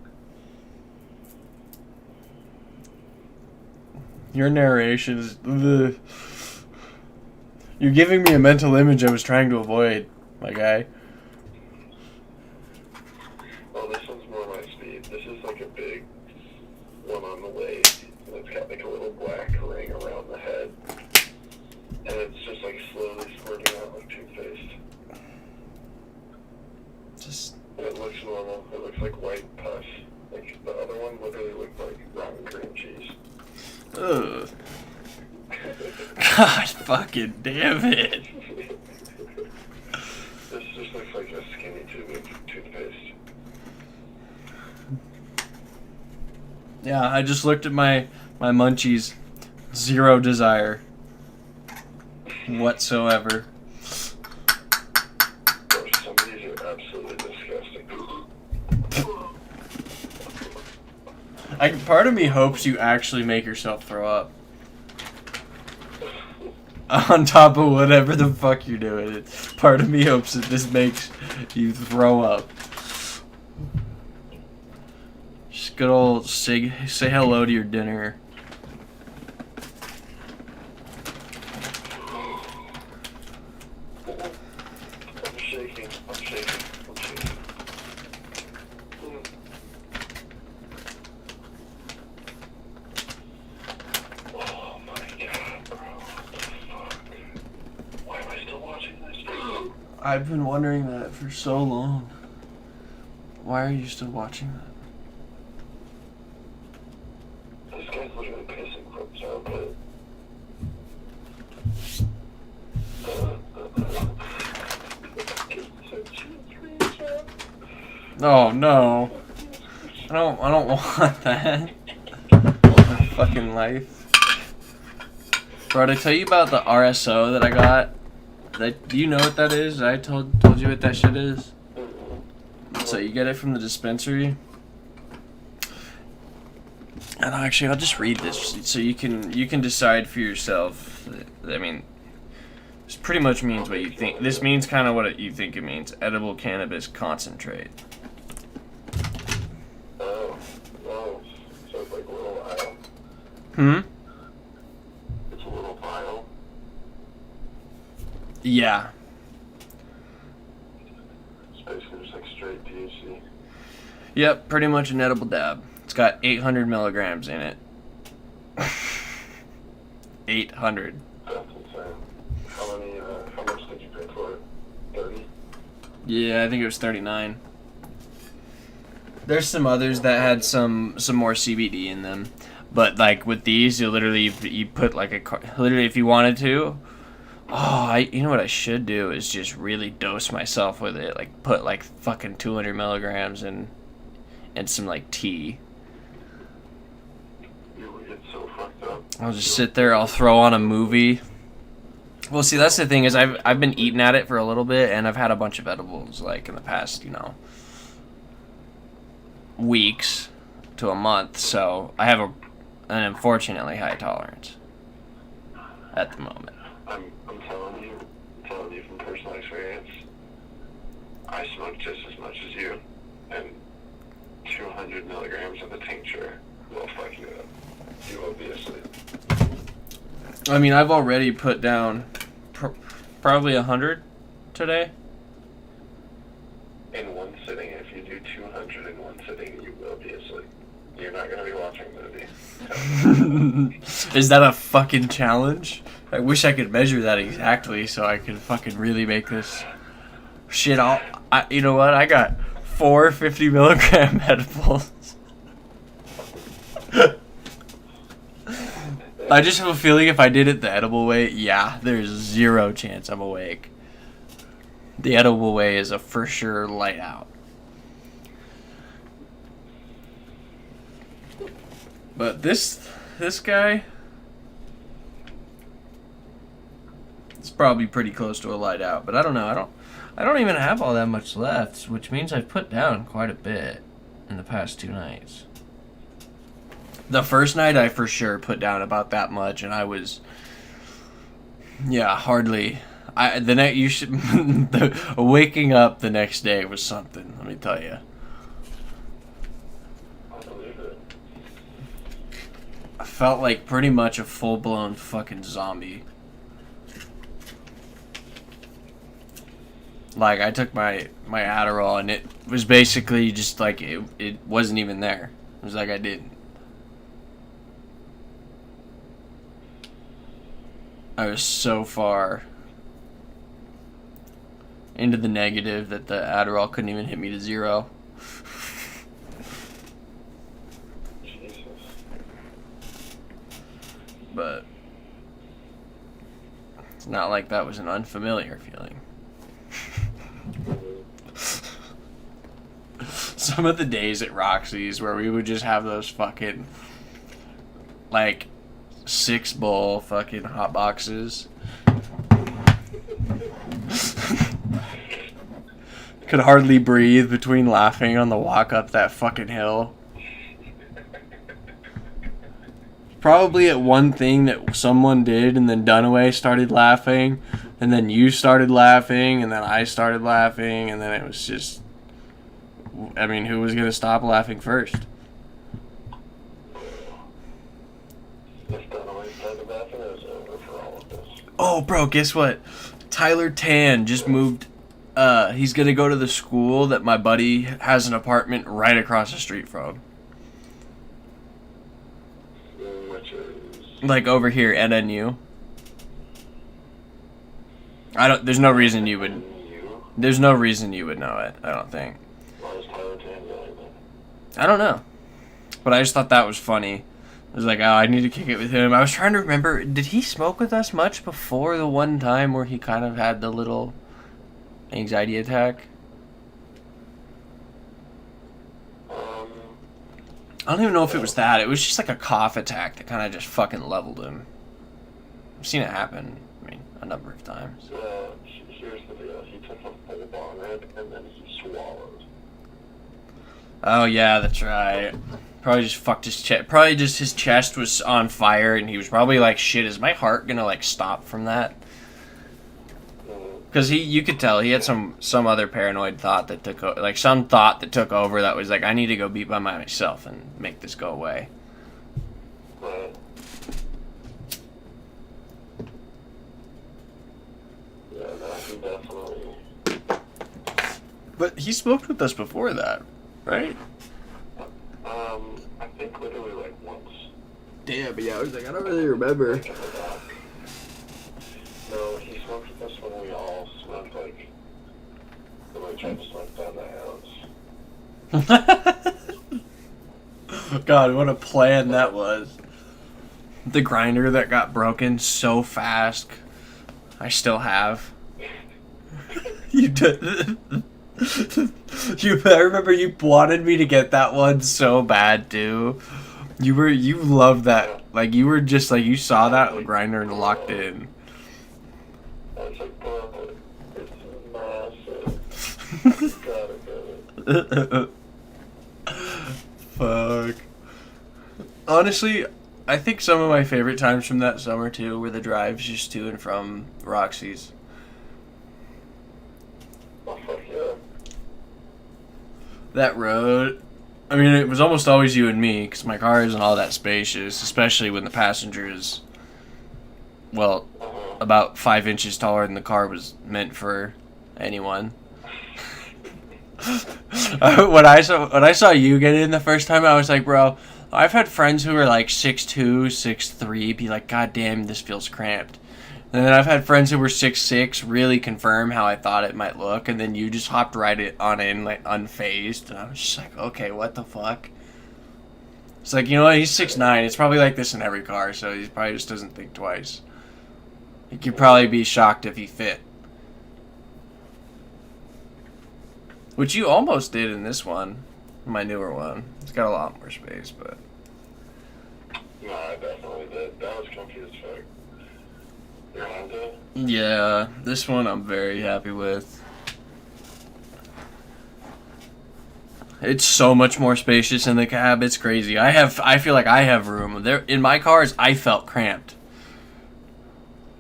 Your narration is... Ugh. You're giving me a mental image I was trying to avoid, my guy. Well, this one's more my speed. This is like a big one on the leg. And it's got like a little black ring around the head. And it's just like slowly squirting out like toothpaste. Just... And it looks normal. It looks like white pus. Like the other one literally looked like rotten cream cheese. Ugh. God fucking damn it. This just looks like a skinny tube of toothpaste. Yeah, I just looked at my munchies. Zero desire. Whatsoever. Bro, some of these are absolutely disgusting. Part of me hopes you actually make yourself throw up. On top of whatever the fuck you're doing. Part of me hopes that this makes you throw up. Just good old say hello to your dinner. I'm shaking. Oh my god, bro. What the fuck? Why am I still watching this? I've been wondering that for so long. Why are you still watching that? This guy's literally pissing from childhood. Oh no. I don't want that. My fucking life. Bro, did I tell you about the RSO that I got? Do you know what that is? I told you what that shit is. So you get it from the dispensary. And actually, I'll just read this so you can decide for yourself. I mean, this pretty much means what you think. This means kind of what you think it means. Edible cannabis concentrate. Oh, so it's like a little vial. Hmm? It's a little vial. Yeah. It's basically just like straight THC. Yep, pretty much an edible dab. It's got 800 milligrams in it. 800. That's insane. How much did you pay for it? 30? Yeah, I think it was 39. There's some others that had some more CBD in them, but like with these, you literally you put like literally if you wanted to. Oh, you know what I should do is just really dose myself with it. Like put like fucking 200 milligrams and some like tea. You would get so fucked up. I'll just sit there. I'll throw on a movie. Well, see, that's the thing is I've been eating at it for a little bit, and I've had a bunch of edibles like in the past, weeks to a month. So I have an unfortunately high tolerance at the moment. I'm telling you from personal experience, I smoke just as much as you, and 200 milligrams of the tincture will fuck you up. You obviously. I mean, I've already put down probably 100 today. In one sitting, if you do 200 in one sitting, you will be asleep. You're not going to be watching a movie. Is that a fucking challenge? I wish I could measure that exactly so I could fucking really make this shit. You know what? I got 4 50 milligram edibles. I just have a feeling if I did it the edible way, yeah, there's 0 chance I'm awake. The edible way is a for sure light out. But this guy, it's probably pretty close to a light out. But I don't know. I don't even have all that much left, which means I've put down quite a bit in the past 2 nights. The first night I for sure put down about that much, and I was, hardly You should waking up the next day was something. Let me tell you. I believe it. I felt like pretty much a full blown fucking zombie. Like I took my Adderall and it was basically just like it wasn't even there. It was like I didn't. I was so far into the negative that the Adderall couldn't even hit me to 0. Jesus. But it's not like that was an unfamiliar feeling. Some of the days at Roxy's where we would just have those fucking like 6-bowl fucking hot boxes. Could hardly breathe between laughing on the walk up that fucking hill. Probably at one thing that someone did, and then Dunaway started laughing, and then you started laughing, and then I started laughing, and then it was just, I mean, who was gonna stop laughing first? If Dunaway started laughing, it was over for all of this. Oh, bro, guess what? Tyler Tan just moved. He's gonna go to the school that my buddy has an apartment right across the street from. Which is... Like over here at NU. There's no reason you would. You? There's no reason you would know it, I don't think. Why is Tyler Tan doing that? I don't know. But I just thought that was funny. I was like, oh, I need to kick it with him. I was trying to remember, did he smoke with us much before the one time where he kind of had the little anxiety attack? I don't even know if it was that. It was just like a cough attack that kind of just fucking leveled him. I've seen it happen, I mean, a number of times. Here's the deal. He took a full bong and then he swallowed. Oh, yeah, that's right. Probably just fucked his chest. Probably just his chest was on fire and he was probably like, shit, is my heart gonna like stop from that? Because you could tell he had some other paranoid thought that took like some thought that took over that was like, I need to go beat by myself and make this go away. Right. Yeah, no, he definitely... But he smoked with us before that, right? I think literally like once. Damn, but yeah, I was like, I don't really remember. No, he smoked with us when we all smoked like... When we tried to smoke down the house. God, what a plan that was. The grinder that got broken so fast. I still have. You did. I remember you wanted me to get that one so bad too. You loved that. Like you were just like you saw that grinder and locked in. I was like, bro, it's massive. You gotta get it. Fuck. Honestly, I think some of my favorite times from that summer too were the drives just to and from Roxy's. Oh, fuck yeah. That road, I mean, it was almost always you and me because my car isn't all that spacious, especially when the passenger is, well, about 5 inches taller than the car was meant for anyone. When I saw you get in the first time, I was like, bro, I've had friends who are like 6'2", 6'3", be like, God damn, this feels cramped. And then I've had friends who were 6'6", really confirm how I thought it might look, and then you just hopped right on in, like, unfazed, and I was just like, okay, what the fuck? It's like, you know what, he's 6'9", it's probably like this in every car, so he probably just doesn't think twice. He could probably be shocked if he fit. Which you almost did in this one, my newer one. It's got a lot more space, but... No, I definitely did. That was comfy as fuck. Your Honda? Yeah, this one I'm very happy with. It's so much more spacious in the cab, it's crazy. I feel like I have room. There in my cars, I felt cramped.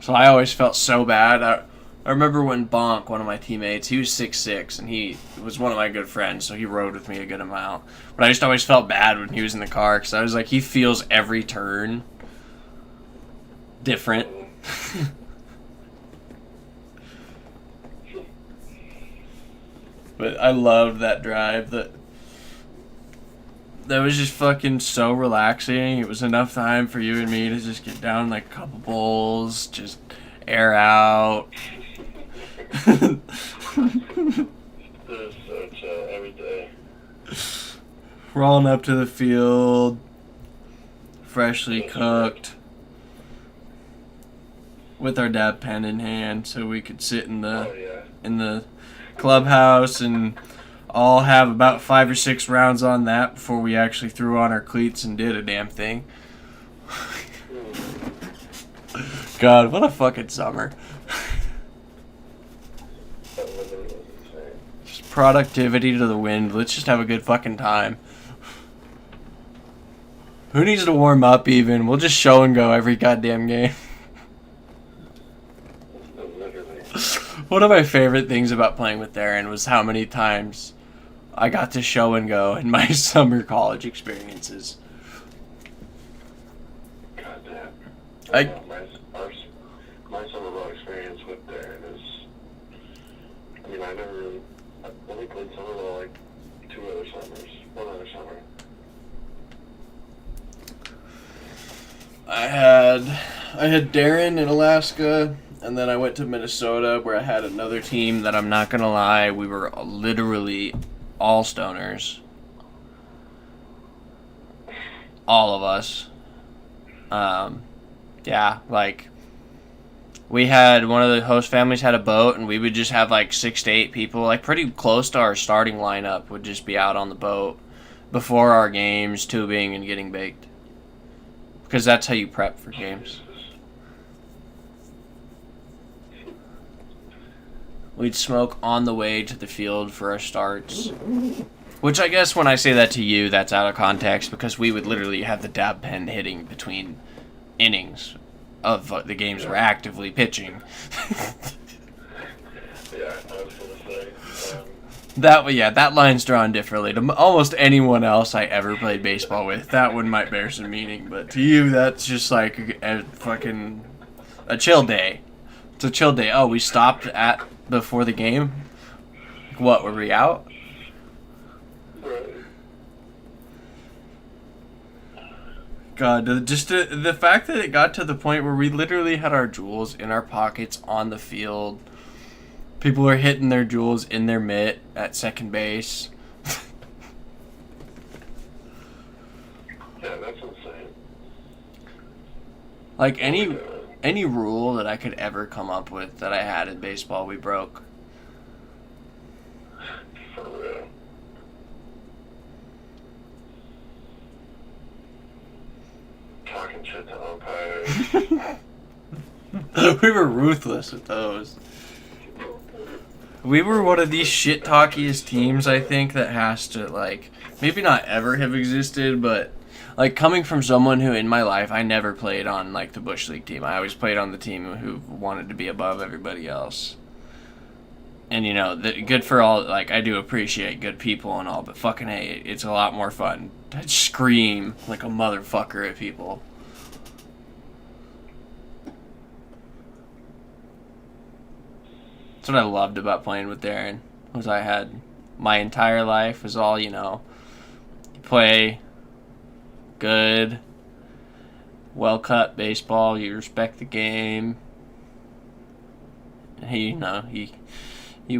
So I always felt so bad. I remember when Bonk, one of my teammates, he was 6'6", and he was one of my good friends, so he rode with me a good amount. But I just always felt bad when he was in the car, because I was like, he feels every turn different. But I loved that drive. That was just fucking so relaxing. It was enough time for you and me to just get down like a couple bowls, just air out. There's such every day. Rolling up to the field, freshly cooked, with our dab pen in hand, so we could sit in the clubhouse and all have about 5 or 6 rounds on that before we actually threw on our cleats and did a damn thing. God, what a fucking summer. Just productivity to the wind. Let's just have a good fucking time. Who needs to warm up even? We'll just show and go every goddamn game. One of my favorite things about playing with Darren was how many times I got to show and go in my summer college experiences. Goddamn. My summer ball experience with Darren is, I mean, I've only played summer ball like 2 other summers, 1 other summer. I had Darren in Alaska, and then I went to Minnesota where I had another team that I'm not gonna lie, we were literally all stoners. All of us. Yeah, like we had one of the host families had a boat, and we would just have like 6 to 8 people, like pretty close to our starting lineup, would just be out on the boat before our games, tubing and getting baked. Because that's how you prep for games. We'd smoke on the way to the field for our starts. Which I guess when I say that to you, that's out of context, because we would literally have the dab pen hitting between innings of the games we're actively pitching. Yeah, I was gonna say. That line's drawn differently. To almost anyone else I ever played baseball with, that one might bear some meaning, but to you, that's just like a chill day. It's a chill day. Oh, we stopped before the game? What, were we out? Right. God, just the fact that it got to the point where we literally had our jewels in our pockets on the field. People were hitting their jewels in their mitt at second base. Yeah, that's insane. Like any rule that I could ever come up with that I had in baseball, we broke. For real. Talking shit to umpires. We were ruthless with those. We were one of these shit talkiest teams, I think, that has to, like, maybe not ever have existed, but, like, coming from someone who, in my life, I never played on, like, the Bush League team. I always played on the team who wanted to be above everybody else. And, you know, good for all, like, I do appreciate good people and all, but fucking hey, it's a lot more fun to scream like a motherfucker at people. That's what I loved about playing with Darren, was I had my entire life was all, you know, you play good, well-cut baseball, you respect the game, and you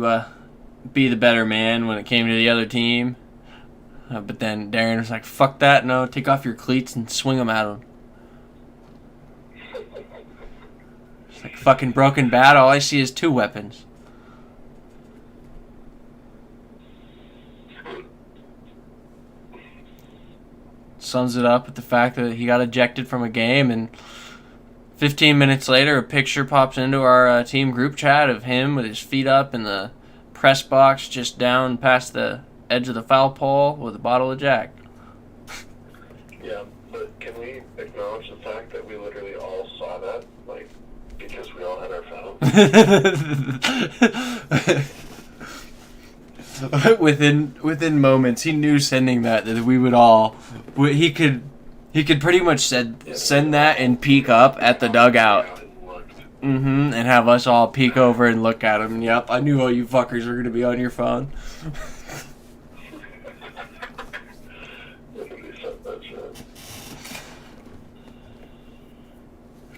be the better man when it came to the other team. But then Darren was like, fuck that, no, take off your cleats and swing them at him. It's like fucking Broken Bat, all I see is 2 weapons. Sums it up with the fact that he got ejected from a game, and 15 minutes later a picture pops into our team group chat of him with his feet up in the press box just down past the edge of the foul pole with a bottle of Jack. Yeah, but can we acknowledge the fact that we literally all saw that? Like, Because we all had our phones. within moments, he knew sending that we would all. He could pretty much send that and peek up at the dugout. And have us all peek over and look at him. Yep, I knew all you fuckers were gonna be on your phone.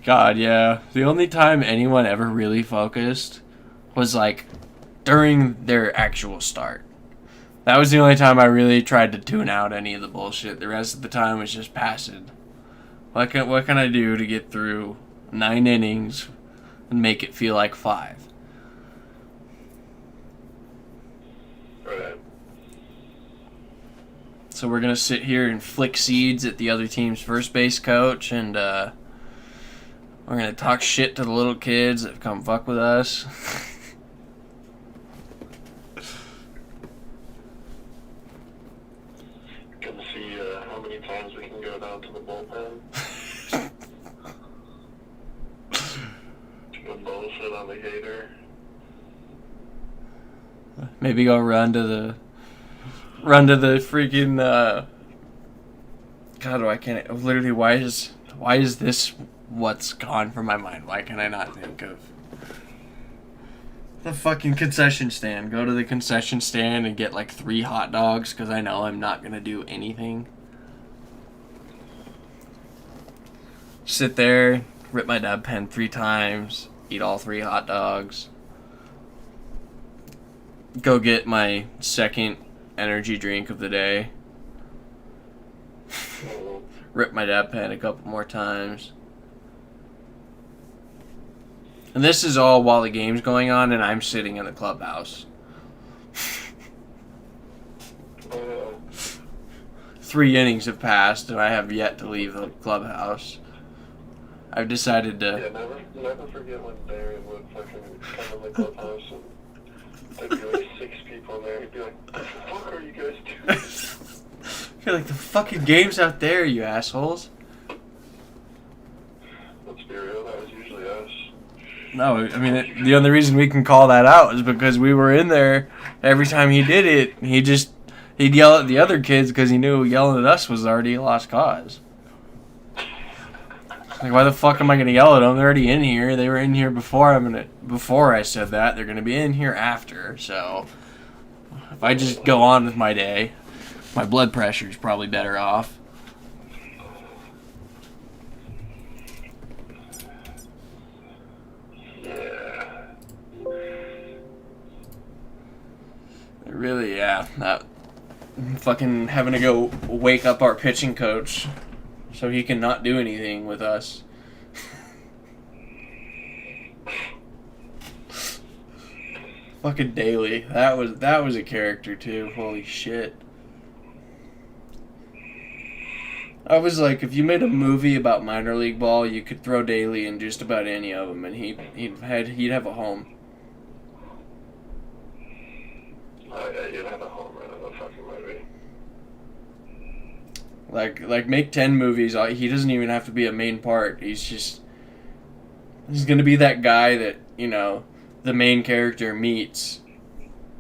God, yeah. The only time anyone ever really focused was like during their actual start. That was the only time I really tried to tune out any of the bullshit. The rest of the time was just passive. What can I do to get through 9 innings and make it feel like 5? Right. So we're gonna sit here and flick seeds at the other team's first base coach, and we're gonna talk shit to the little kids that come fuck with us. Gonna see how many times we can go down to the bullpen. Go bullshit on the gator. Maybe go run to the freaking God, I can't literally why is this what's gone from my mind? Why can I not think of the fucking concession stand? Go to the concession stand and get like 3 hot dogs because I know I'm not gonna do anything. Sit there, rip my dab pen 3 times, eat all 3 hot dogs. Go get my second energy drink of the day. Rip my dab pen a couple more times. And this is all while the game's going on and I'm sitting in the clubhouse. 3 innings have passed and I have yet to leave the clubhouse. I've decided to... Yeah, never forget when Darren would fucking come in the clubhouse and there'd be like 6 people in there. He'd be like, what the fuck are you guys doing? You're like, the fucking game's out there, you assholes. Let's be real, that was usually us. No, I mean, the only reason we can call that out is because we were in there every time he did it. He'd yell at the other kids because he knew yelling at us was already a lost cause. Like, why the fuck am I gonna yell at them? They're already in here. They were in here before I said that. They're gonna be in here after. So if I just go on with my day, my blood pressure's probably better off. Yeah. Really, yeah. That fucking having to go wake up our pitching coach so he can not do anything with us. Fucking Daly. That was a character too. Holy shit. I was like, if you made a movie about minor league ball, you could throw Daly in just about any of them, and he'd have a home. Oh yeah, you'd have a home run in the fucking movie. Like make 10 movies. He doesn't even have to be a main part. He's gonna be that guy that, you know, the main character meets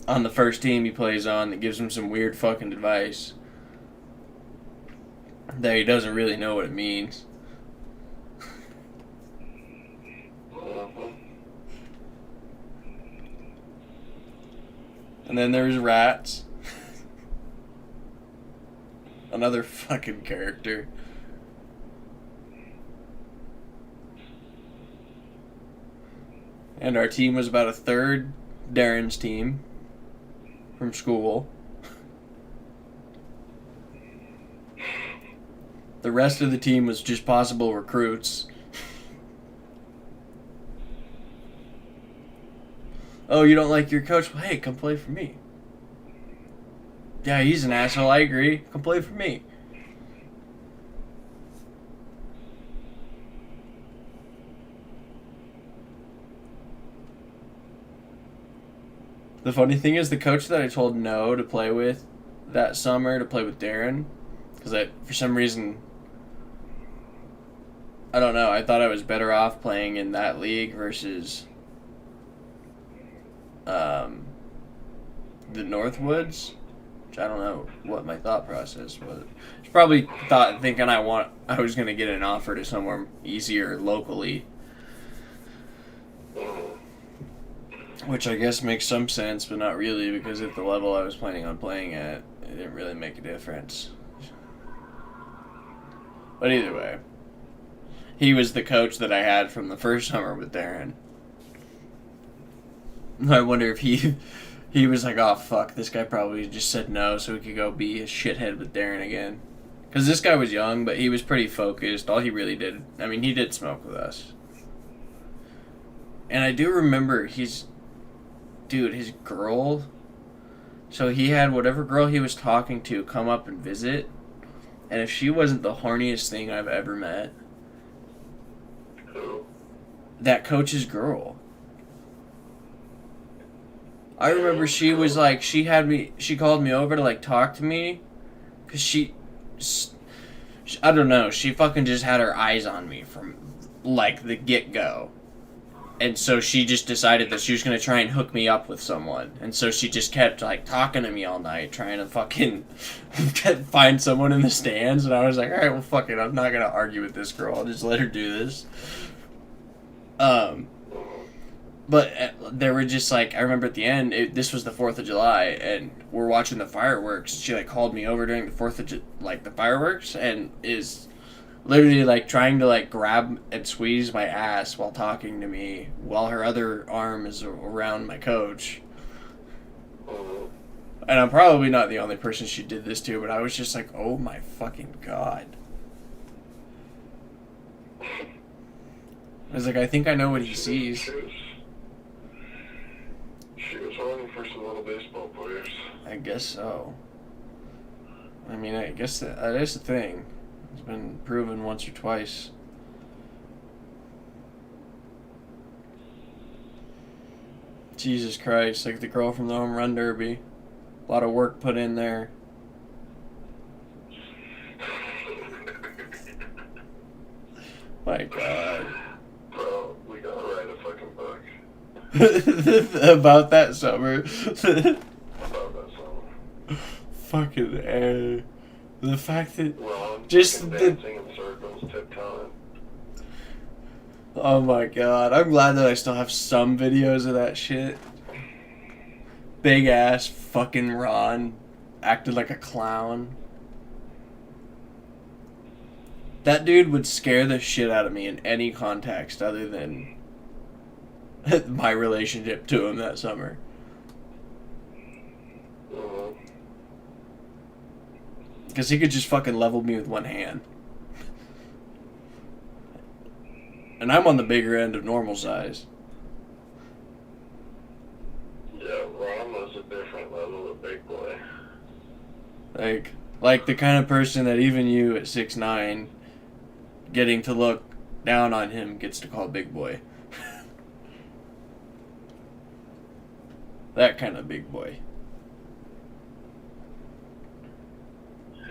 on the first team he plays on that gives him some weird fucking advice that he doesn't really know what it means. And then there's Rats. Another fucking character. And our team was about a third Darren's team from school. The rest of the team was just possible recruits. Oh, you don't like your coach? Well, hey, come play for me. Yeah, he's an asshole, I agree. Come play for me. The funny thing is, the coach that I told no to play with that summer, to play with Darren, because for some reason I don't know. I thought I was better off playing in that league versus the Northwoods. Which I don't know what my thought process was. Probably thinking I was gonna get an offer to somewhere easier locally, which I guess makes some sense, but not really, because at the level I was planning on playing at, it didn't really make a difference. But either way, he was the coach that I had from the first summer with Darren. I wonder if he was like, oh fuck, this guy probably just said no so he could go be a shithead with Darren again. Because this guy was young, but he was pretty focused. All he really did, I mean, he did smoke with us. And I do remember his girl, so he had whatever girl he was talking to come up and visit. And if she wasn't the horniest thing I've ever met, that coach's girl. I remember she was like, she called me over to like talk to me, because I don't know, she fucking just had her eyes on me from like the get-go. And so she just decided that she was going to try and hook me up with someone. And so she just kept like talking to me all night, trying to fucking find someone in the stands. And I was like, alright, well fuck it, I'm not going to argue with this girl, I'll just let her do this. But there were just like, I remember at the end, this was the 4th of July, and we're watching the fireworks. She like called me over during the the fireworks, and is literally like trying to like grab and squeeze my ass while talking to me, while her other arm is around my coach. And I'm probably not the only person she did this to, but I was just like, oh my fucking god. I was like, I think I know what he sees. She was horny for some little baseball players. I guess so. I mean, I guess that is the thing. It's been proven once or twice. Jesus Christ, like the girl from the home run derby. A lot of work put in there. My God. Bro, we gotta write a fucking book. About that summer. About that summer. Fucking A. The fact that Ron, just fucking the dancing in circles, tiptoeing. oh my god, I'm glad that I still have some videos of that shit. Big ass fucking Ron acted like a clown. That dude would scare the shit out of me in any context other than my relationship to him that summer. Because he could just fucking level me with one hand. And I'm on the bigger end of normal size. Yeah, Ron was a different level of big boy. Like the kind of person that even you at 6'9", getting to look down on him gets to call big boy. That kind of big boy.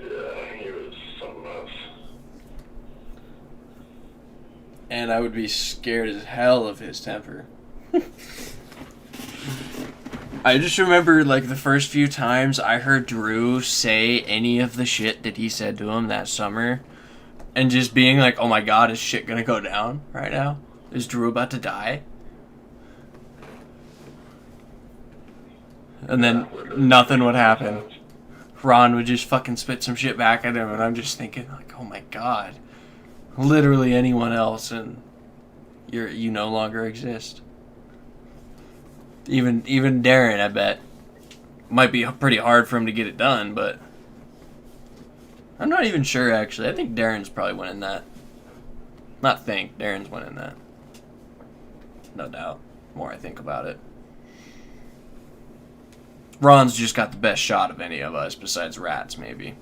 Yeah, he was something else. And I would be scared as hell of his temper. I just remember, like, the first few times I heard Drew say any of the shit that he said to him that summer, and just being like, oh my god, is shit gonna go down right now? Is Drew about to die? And then nothing would happen. Ron would just fucking spit some shit back at him, and I'm just thinking, like, oh my god. Literally anyone else, and you no longer exist. Even Darren, I bet, might be pretty hard for him to get it done, but I'm not even sure, actually. I think Darren's probably winning that. Not think, Darren's winning that. No doubt. The more I think about it. Ron's just got the best shot of any of us, besides Rats, maybe.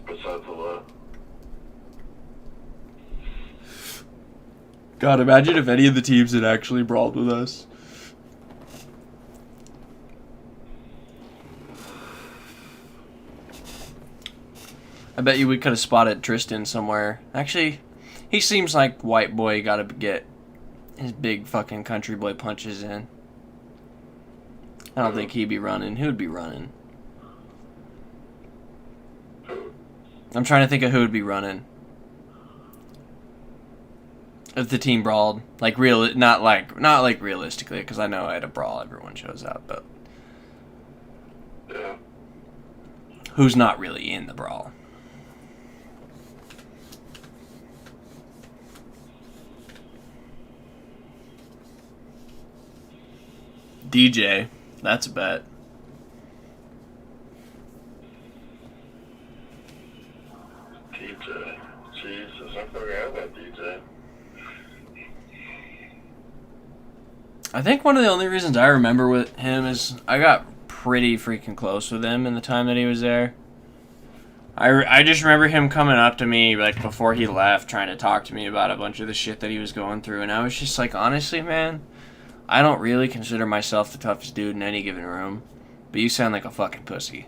Besides the lot. God, imagine if any of the teams had actually brawled with us. I bet you we could have spotted Tristan somewhere. Actually, he seems like white boy gotta get his big fucking country boy punches in. I don't think he'd be running. Who'd be running? I'm trying to think of who would be running. If the team brawled, like not like realistically, because I know at a brawl everyone shows up, but Yeah. who's not really in the brawl? DJ, that's a bet. DJ. Jesus, I forgot about DJ. I think one of the only reasons I remember with him is I got pretty freaking close with him in the time that he was there. I just remember him coming up to me like before he left, trying to talk to me about a bunch of the shit that he was going through, and I was just like, honestly, man, I don't really consider myself the toughest dude in any given room, but you sound like a fucking pussy.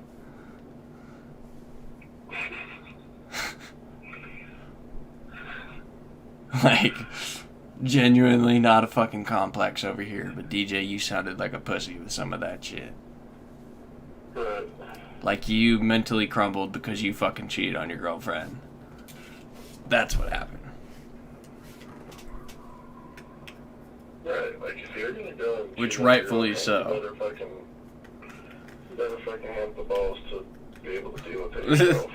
Like, genuinely not a fucking complex over here, but DJ, you sounded like a pussy with some of that shit. Right. Like you mentally crumbled because you fucking cheated on your girlfriend. That's what happened. Right, like if you're gonna go and Which cheat on your rightfully girlfriend, so. You better fucking have the balls to be able to deal with it yourself.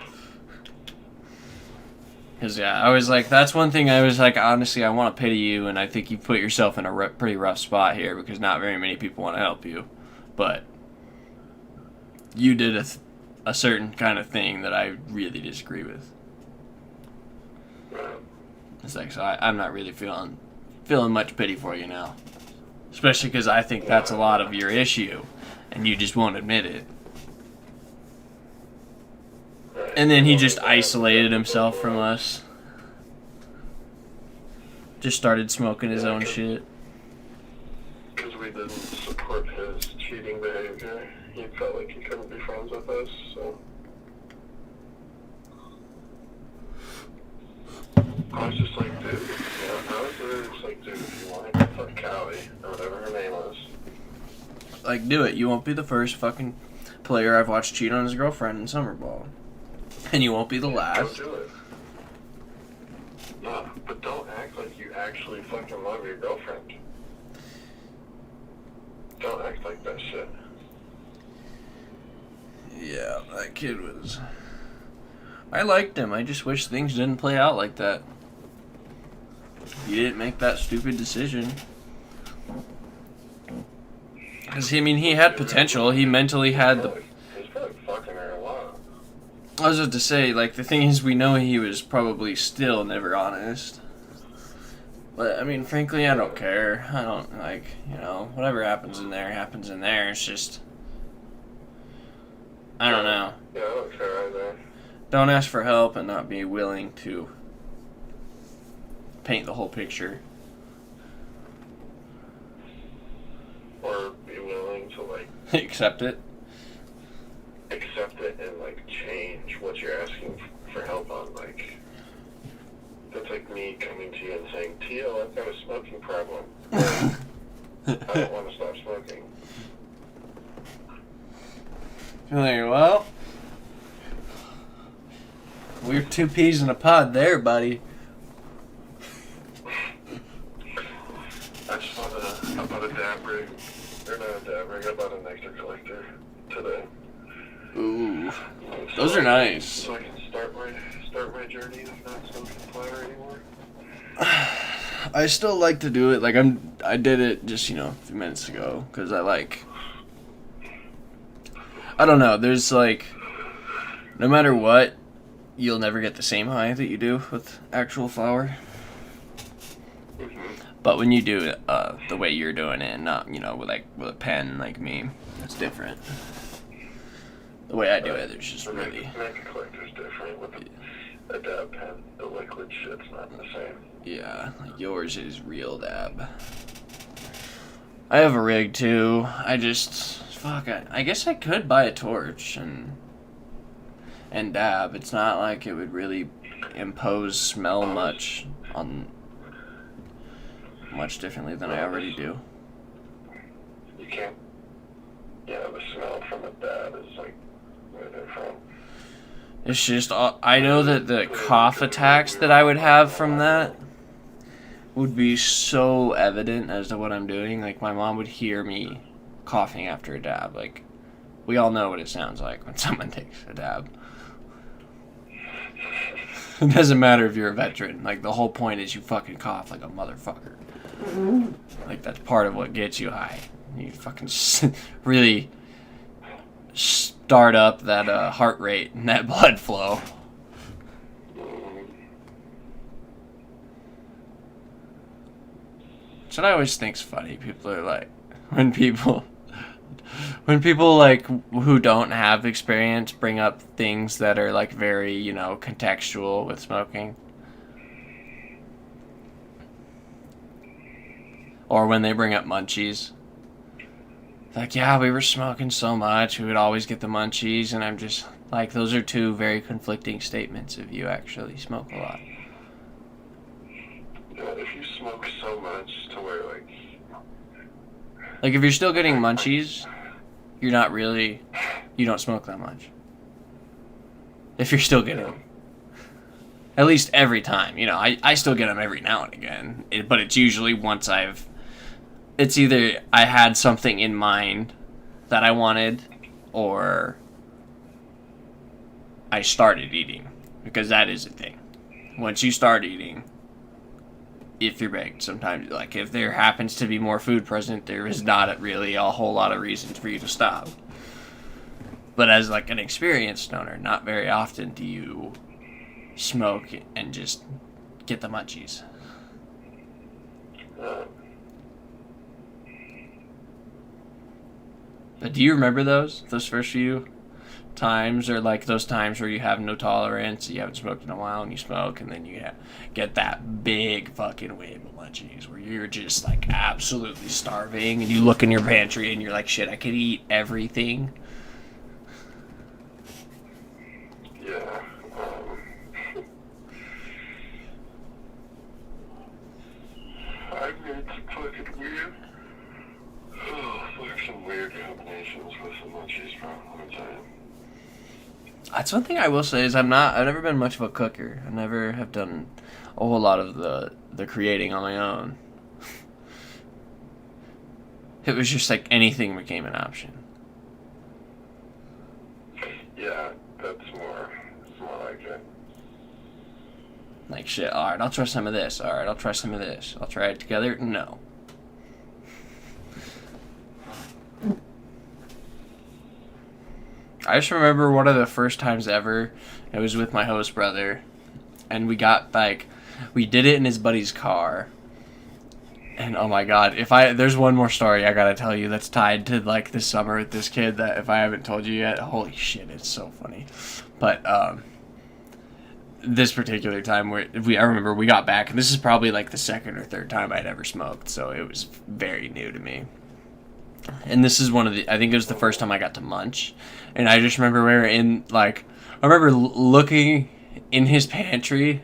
Because, yeah, I was like, that's one thing I was like, honestly, I want to pity you, and I think you put yourself in a pretty rough spot here because not very many people want to help you. But you did a certain kind of thing that I really disagree with. It's like, so I'm not really feeling much pity for you now. Especially because I think that's a lot of your issue, and you just won't admit it. And then he just isolated himself from us. Just started smoking his own shit. Because we didn't support his cheating behavior, he felt like he couldn't be friends with us, so. I was just like, dude, I was literally just like, dude, if you want to fuck Callie, or whatever her name was. Like, do it. You won't be the first fucking player I've watched cheat on his girlfriend in summer ball. And you won't be the last. Don't do it. No, but don't act like you actually fucking love your girlfriend. Don't act like that shit. Yeah, that kid was... I liked him. I just wish things didn't play out like that. He didn't make that stupid decision. Because, I mean, he had potential. He mentally had the... He's probably fucking her a lot. I was about to say, like, the thing is, we know he was probably still never honest. But, I mean, frankly, I don't care. I don't, like, you know, whatever happens in there, happens in there. It's just... I don't know. Yeah, I don't care either. Don't ask for help and not be willing to paint the whole picture. Or be willing to, like... Accept it. Accept it and, like, change what you're asking for help on, like... That's like me coming to you and saying, Tio, I've got a smoking problem. I don't want to stop smoking. You're like, well... We're two peas in a pod there, buddy. I just I bought a dab rig. Or not a dab rig, I bought a nectar collector today. Ooh. Those are nice. So I can start my journey of not smoking flower anymore. I still like to do it. Like, I did it just, you know, a few minutes ago. Because I like... I don't know. There's, like... No matter what, you'll never get the same high that you do with actual flower. But when you do it the way you're doing it, and not, you know, with a pen like me, it's different. The way I do it, there's just really... Nectar collector's different with a dab pen. The liquid shit's not the same. Yeah, like yours is real dab. I have a rig too. I just... Fuck, I guess I could buy a torch and and dab, it's not like it would really impose smell much differently than I already do. You can't. Yeah, the smell from a dab is like where they're from. It's just, I know that the cough attacks that I would have from that would be so evident as to what I'm doing. Like, my mom would hear me coughing after a dab. Like, we all know what it sounds like when someone takes a dab. It doesn't matter if you're a veteran. Like, the whole point is you fucking cough like a motherfucker. Like, that's part of what gets you high. You fucking really start up that heart rate and that blood flow. That's what I always think's funny. People are like, when people like who don't have experience bring up things that are like very, you know, contextual with smoking. Or when they bring up munchies. Like, yeah, we were smoking so much, we would always get the munchies, and I'm just like, those are two very conflicting statements if you actually smoke a lot. Yeah, if you smoke so much to where Like, if you're still getting munchies, you don't smoke that much. If you're still getting them. At least every time. You know, I still get them every now and again. But it's usually once it's either I had something in mind that I wanted, or I started eating. Because that is a thing. Once you start eating, if you're baked, sometimes, like, if there happens to be more food present, there is not really a whole lot of reasons for you to stop. But as, like, an experienced stoner, not very often do you smoke and just get the munchies. But do you remember those first few times, or like those times where you have no tolerance, you haven't smoked in a while, and you smoke, and then you get that big fucking wave of munchies where you're just like absolutely starving, and you look in your pantry and you're like, shit, I could eat everything. yeah, I've made some fucking weird. Oh, there's some weird combinations with some munchies, bro. Let me tell you. That's one thing I will say is I've never been much of a cooker. I never have done a whole lot of the creating on my own. It was just like anything became an option. Yeah, that's more like it. Like, shit, alright, I'll try some of this. Alright, I'll try some of this. I'll try it together. No. I just remember one of the first times ever, it was with my host brother, and we did it in his buddy's car. And oh my god, there's one more story I gotta tell you that's tied to like this summer with this kid that if I haven't told you yet, holy shit, it's so funny. But this particular time I remember we got back, and this is probably like the second or third time I'd ever smoked, so it was very new to me. And this is I think it was the first time I got to munch. And I just remember we were I remember looking in his pantry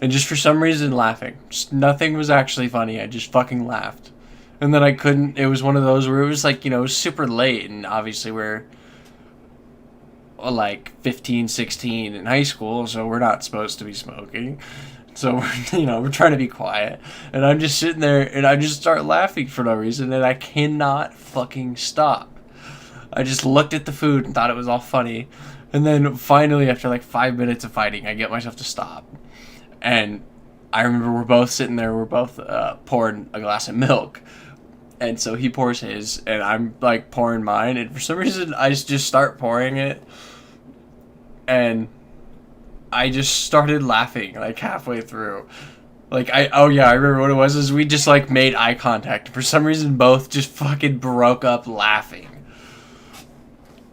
and just for some reason laughing. Just nothing was actually funny. I just fucking laughed. And then it was one of those where it was like, you know, it was super late, and obviously we're like 15, 16 in high school, so we're not supposed to be smoking. So, we're trying to be quiet. And I'm just sitting there, and I just start laughing for no reason, and I cannot fucking stop. I just looked at the food and thought it was all funny. And then finally, after like 5 minutes of fighting, I get myself to stop. And I remember we're both sitting there, we're both pouring a glass of milk. And so he pours his, and I'm like pouring mine. And for some reason, I just start pouring it. And I just started laughing like halfway through. Like I remember what it was is we just like made eye contact. For some reason both just fucking broke up laughing.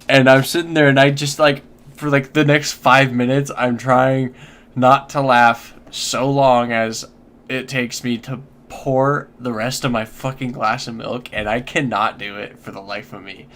And I'm sitting there and I just like for like the next 5 minutes I'm trying not to laugh so long as it takes me to pour the rest of my fucking glass of milk, and I cannot do it for the life of me.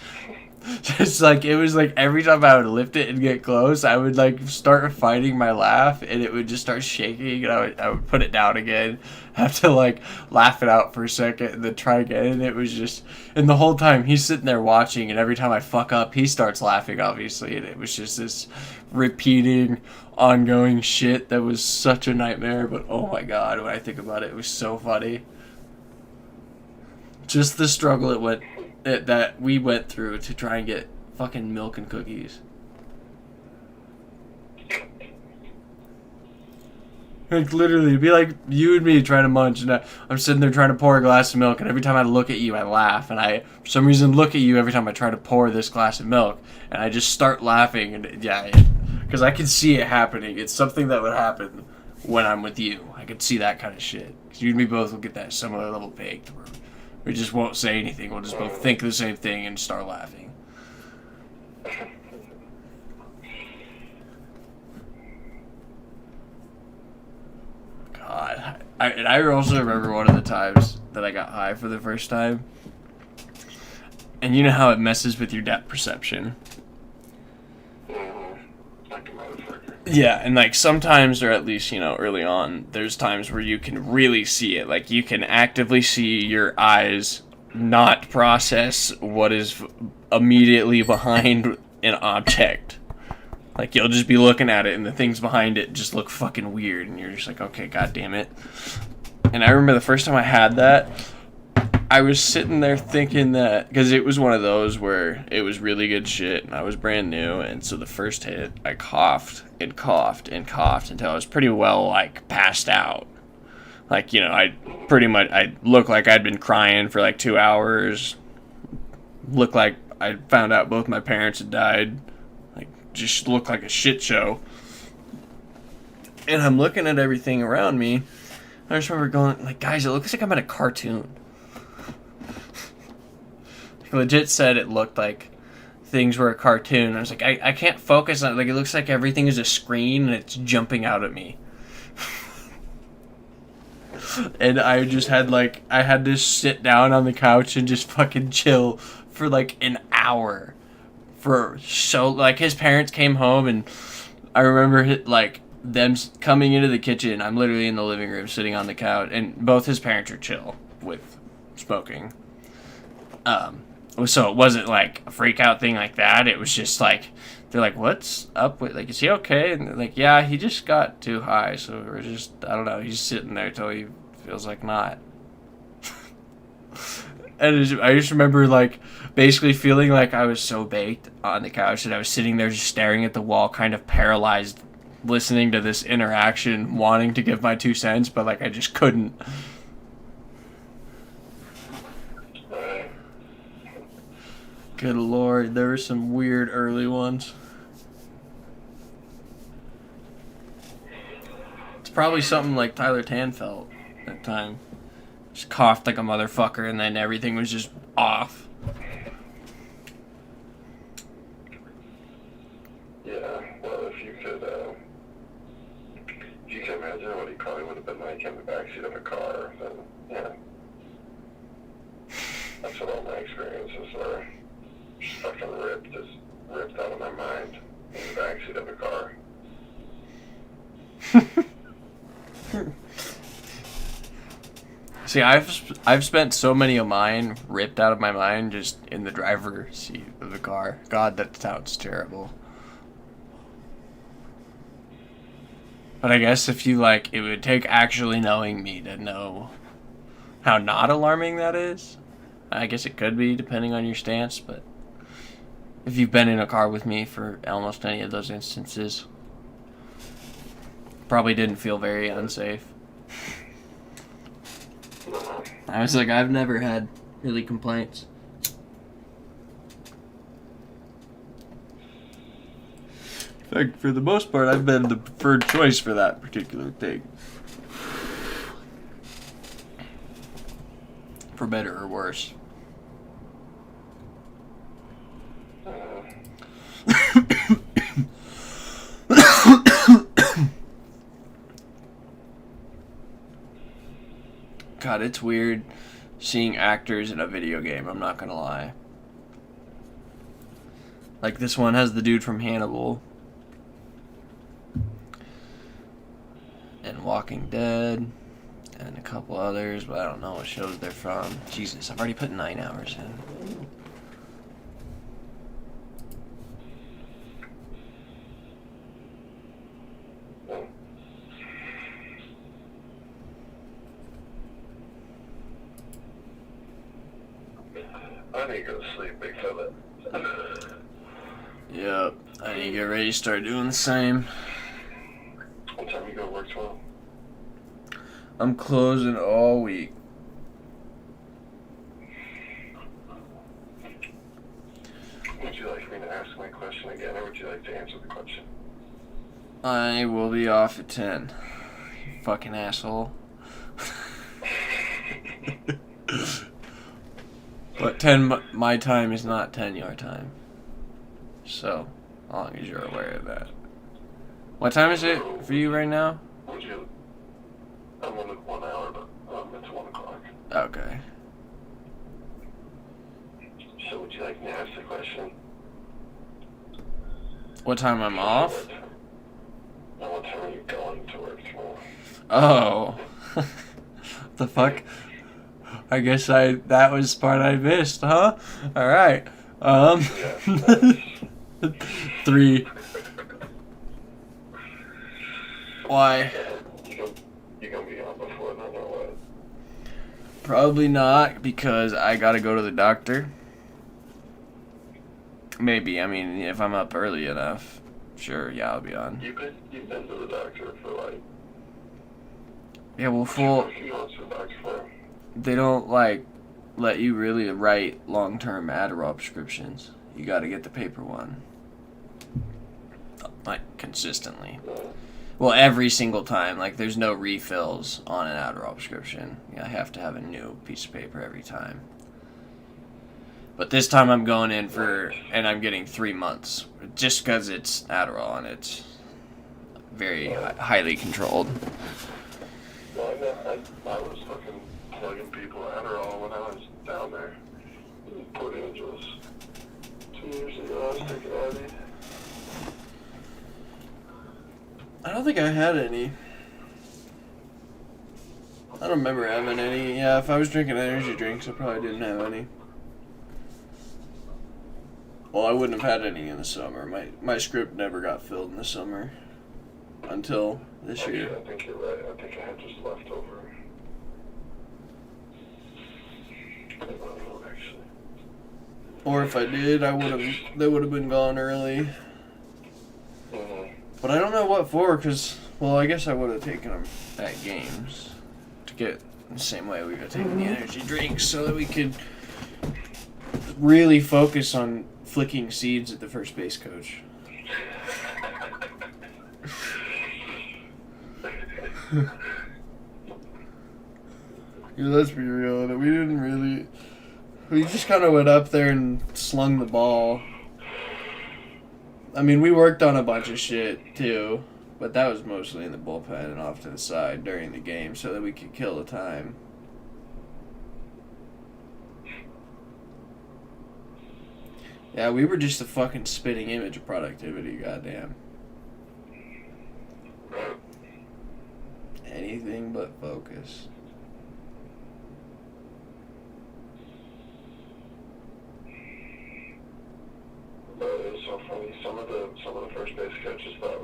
Just like, it was like every time I would lift it and get close, I would like start fighting my laugh, and it would just start shaking, and I would put it down again, have to like laugh it out for a second, and then try again. And it was just, and the whole time he's sitting there watching, and every time I fuck up, he starts laughing, obviously, and it was just this repeating, ongoing shit that was such a nightmare. But oh my god, when I think about it, it was so funny. Just the struggle that we went through to try and get fucking milk and cookies. Like, literally, it'd be like you and me trying to munch, and I'm sitting there trying to pour a glass of milk, and every time I look at you, I laugh, and I, for some reason, look at you every time I try to pour this glass of milk, and I just start laughing, and yeah, because I can see it happening. It's something that would happen when I'm with you. I could see that kind of shit. Because you and me both will get that similar level baked, where we just won't say anything. We'll just both think the same thing and start laughing. God. I also remember one of the times that I got high for the first time. And you know how it messes with your depth perception. Like a motherfucker. Yeah, and like sometimes, or at least, you know, early on, there's times where you can really see it. Like you can actively see your eyes not process what is immediately behind an object. Like you'll just be looking at it and the things behind it just look fucking weird, and you're just like, okay, god damn it. And I remember the first time I had that, I was sitting there thinking that, because it was one of those where it was really good shit and I was brand new, and so the first hit I coughed and coughed and coughed until I was pretty well like passed out. Like, you know, I looked like I'd been crying for like 2 hours. Looked like I found out both my parents had died. Like, just looked like a shit show. And I'm looking at everything around me. I just remember going, like, guys, it looks like I'm in a cartoon. Like, legit said it looked like things were a cartoon. I was like, I can't focus on it. Like, it looks like everything is a screen and it's jumping out at me. And I just had like, I had to sit down on the couch and just fucking chill for like an hour. For so, like, his parents came home, and I remember like them coming into the kitchen. I'm literally in the living room sitting on the couch, and both his parents are chill with smoking. So it wasn't like a freak out thing like that. It was just like, they're like, what's up with, like, is he okay? And they're like, yeah, he just got too high, so we're just, I don't know, he's sitting there till he feels like not. And I just remember, like, basically feeling like I was so baked on the couch that I was sitting there just staring at the wall, kind of paralyzed, listening to this interaction, wanting to give my 2 cents, but, like, I just couldn't. Good lord, there were some weird early ones. It's probably something like Tyler Tan felt that time. Just coughed like a motherfucker, and then everything was just off. Yeah, well, if you could imagine what he probably would have been like in the backseat of a car, then, yeah. That's what all my experiences were. Just fucking ripped out of my mind in the backseat of a car. See, I've spent so many of mine ripped out of my mind just in the driver's seat of the car. God, that sounds terrible. But I guess if you, like, it would take actually knowing me to know how not alarming that is. I guess it could be, depending on your stance, but if you've been in a car with me for almost any of those instances, probably didn't feel very unsafe. I was like, I've never had really complaints. In fact, for the most part, I've been the preferred choice for that particular thing. For better or worse. God, it's weird seeing actors in a video game, I'm not gonna lie. Like this one has the dude from Hannibal and Walking Dead and a couple others, but I don't know what shows they're from. Jesus, I've already put 9 hours in. I need to go to sleep, big fella. Yep, I need to get ready to start doing the same. What time you go to work tomorrow? I'm closing all week. Would you like me to ask my question again, or would you like to answer the question? I will be off at 10. You fucking asshole. But 10 my time is not 10 your time. So, as long as you're aware of that. What time is it for you right now? Would you? I'm on 1 hour, but it's 1 o'clock. Okay. So would you like me to ask the question? What time I'm off? And what time are you going to work tomorrow? Oh. The fuck? I guess that was part I missed, huh? Alright. Yes. 3. Why? You gonna be on before then or what? Probably not, because I gotta go to the doctor. Maybe, I mean, if I'm up early enough, sure, yeah, I'll be on. You've been to the doctor for like... Yeah, well, You go to the doctor for? they don't, like, let you really write long-term Adderall prescriptions. You gotta get the paper one. Like, consistently. Well, every single time. Like, there's no refills on an Adderall prescription. I have to have a new piece of paper every time. But this time I'm going in and I'm getting 3 months. Just because it's Adderall and it's very highly controlled. Well, I was fucking plugging people Adderall when I was down there. Port Angeles. 2 years ago, I was taking IV. I don't think I had any. I don't remember having any. Yeah, if I was drinking energy drinks, I probably didn't have any. Well, I wouldn't have had any in the summer. My script never got filled in the summer until this year. Actually, I think you're right. I think I had just leftover. I don't know, actually. Or if I did, they would have been gone early. Mm-hmm. But I don't know what for, because, well, I guess I would have taken them at games to get the same way we would have taken the energy drinks so that we could really focus on flicking seeds at the first base coach. Yeah, let's be real. We just kind of went up there and slung the ball. I mean, we worked on a bunch of shit, too. But that was mostly in the bullpen and off to the side during the game so that we could kill the time. Yeah, we were just a fucking spitting image of productivity, goddamn. Anything but focus. It was so funny. Some of the first base coaches thought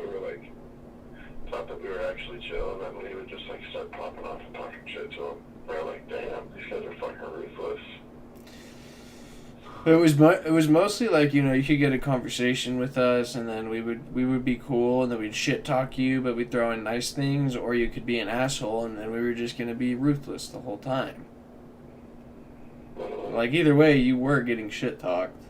that we were actually chill, and then we would just start popping off and talking shit to them. We're like, damn, these guys are fucking ruthless. It was mostly like, you could get a conversation with us, and then we would be cool, and then we'd shit talk you, but we'd throw in nice things, or you could be an asshole, and then we were just gonna be ruthless the whole time. Like, either way, you were getting shit talked.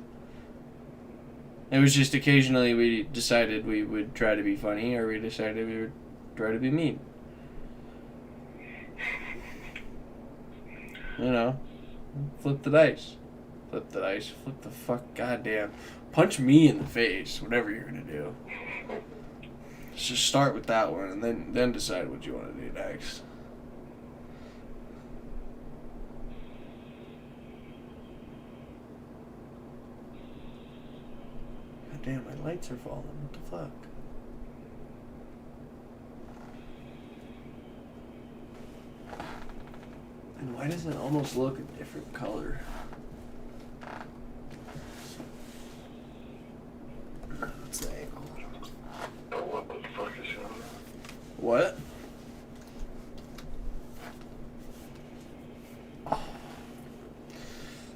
It was just occasionally we decided we would try to be funny, or we decided we would try to be mean. Flip the dice. Flip the dice. Flip the fuck goddamn. Punch me in the face, whatever you're gonna do. Let's just start with that one, and then decide what you want to do next. Damn, my lights are falling. What the fuck? And why does it almost look a different color? What's the angle? Oh, what the fuck is going on? What?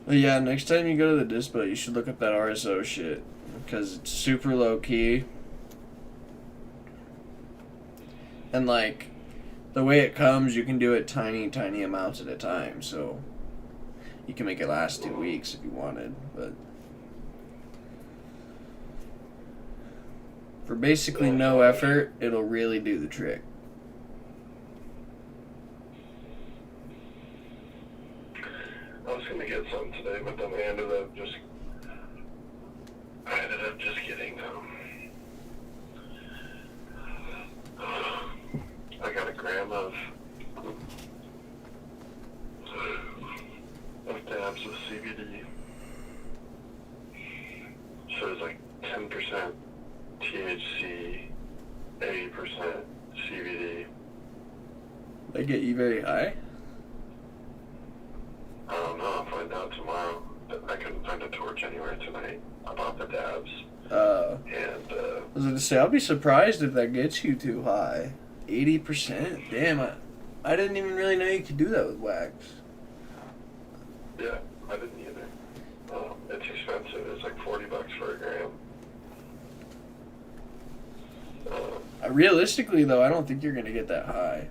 But yeah, next time you go to the dispo, you should look up that RSO shit. Because it's super low key. And like, the way it comes, you can do it tiny amounts at a time. So, you can make it last 2 weeks if you wanted. But for basically no effort, it'll really do the trick. I was gonna get some today, but then I ended up just getting I got a gram of dabs of CBD. So it's like 10% THC, 80% CBD. They get you very high? I don't know, I'll find out tomorrow. I couldn't find a torch anywhere tonight. I bought the dabs. And, I was going to say, I'll be surprised if that gets you too high. 80%? Damn, I didn't even really know you could do that with wax. yeah, I didn't either. It's expensive. It's like $40 for a gram. Realistically, though, I don't think you're going to get that high.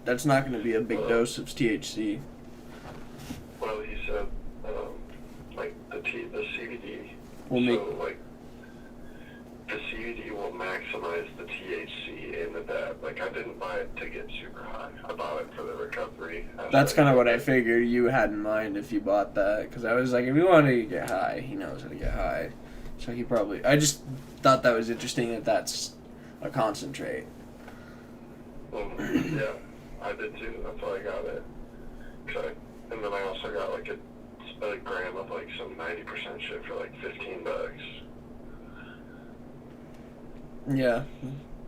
That's not going to be a big dose of THC. Well, he said, like, the CBD, Will make... so, like, the CBD will maximize the THC in the dab. Like, I didn't buy it to get super high. I bought it for the recovery. That's kind of what I figured you had in mind if you bought that. Because I was like, if you wanted to get high, he knows how to get high. So he probably... I just thought that was interesting that that's a concentrate. Yeah, I did too. That's why I got it. And then I also got like a gram of like some 90% shit for like $15. Yeah,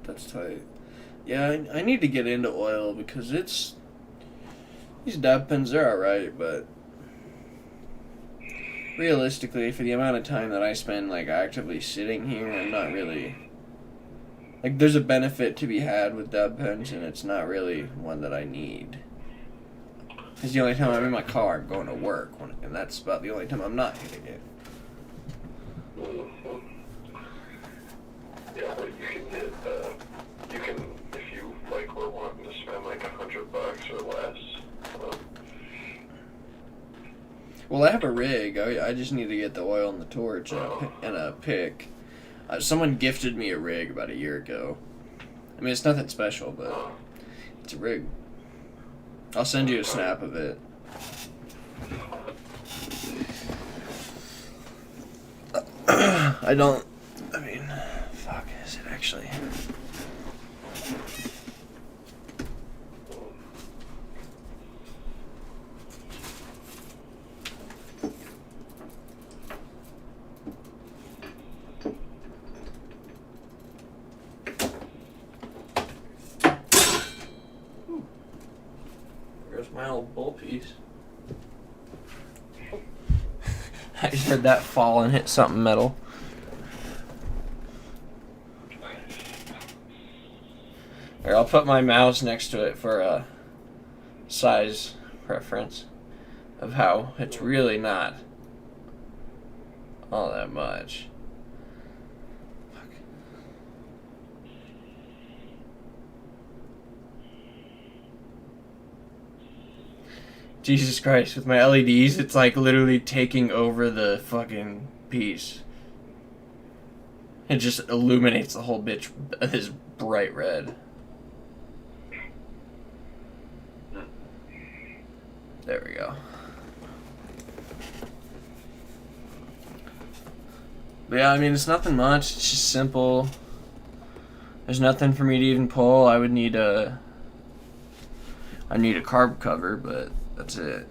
that's tight. Yeah, I need to get into oil because these dab pens, they're alright, but realistically, for the amount of time that I spend like actively sitting here, I'm not really... Like, there's a benefit to be had with dab pens, and it's not really one that I need. Because the only time I'm in my car, I'm going to work, and that's about the only time I'm not hitting it. Yeah, but you can get, if you like were wanting to spend like $100 or less. Well, I have a rig. I just need to get the oil and the torch and a pick. Someone gifted me a rig about a year ago. I mean, it's nothing special, but it's a rig. I'll send you a snap of it. I mean, fuck, is it actually? There's my old bull piece. I just heard that fall and hit something metal. Here, I'll put my mouse next to it for a size preference of how it's really not all that much. Fuck. Jesus Christ, with my LEDs, it's like literally taking over the fucking piece. It just illuminates the whole bitch this bright red. There we go. But yeah, I mean, it's nothing much. It's just simple. There's nothing for me to even pull. I need a carb cover, but that's it.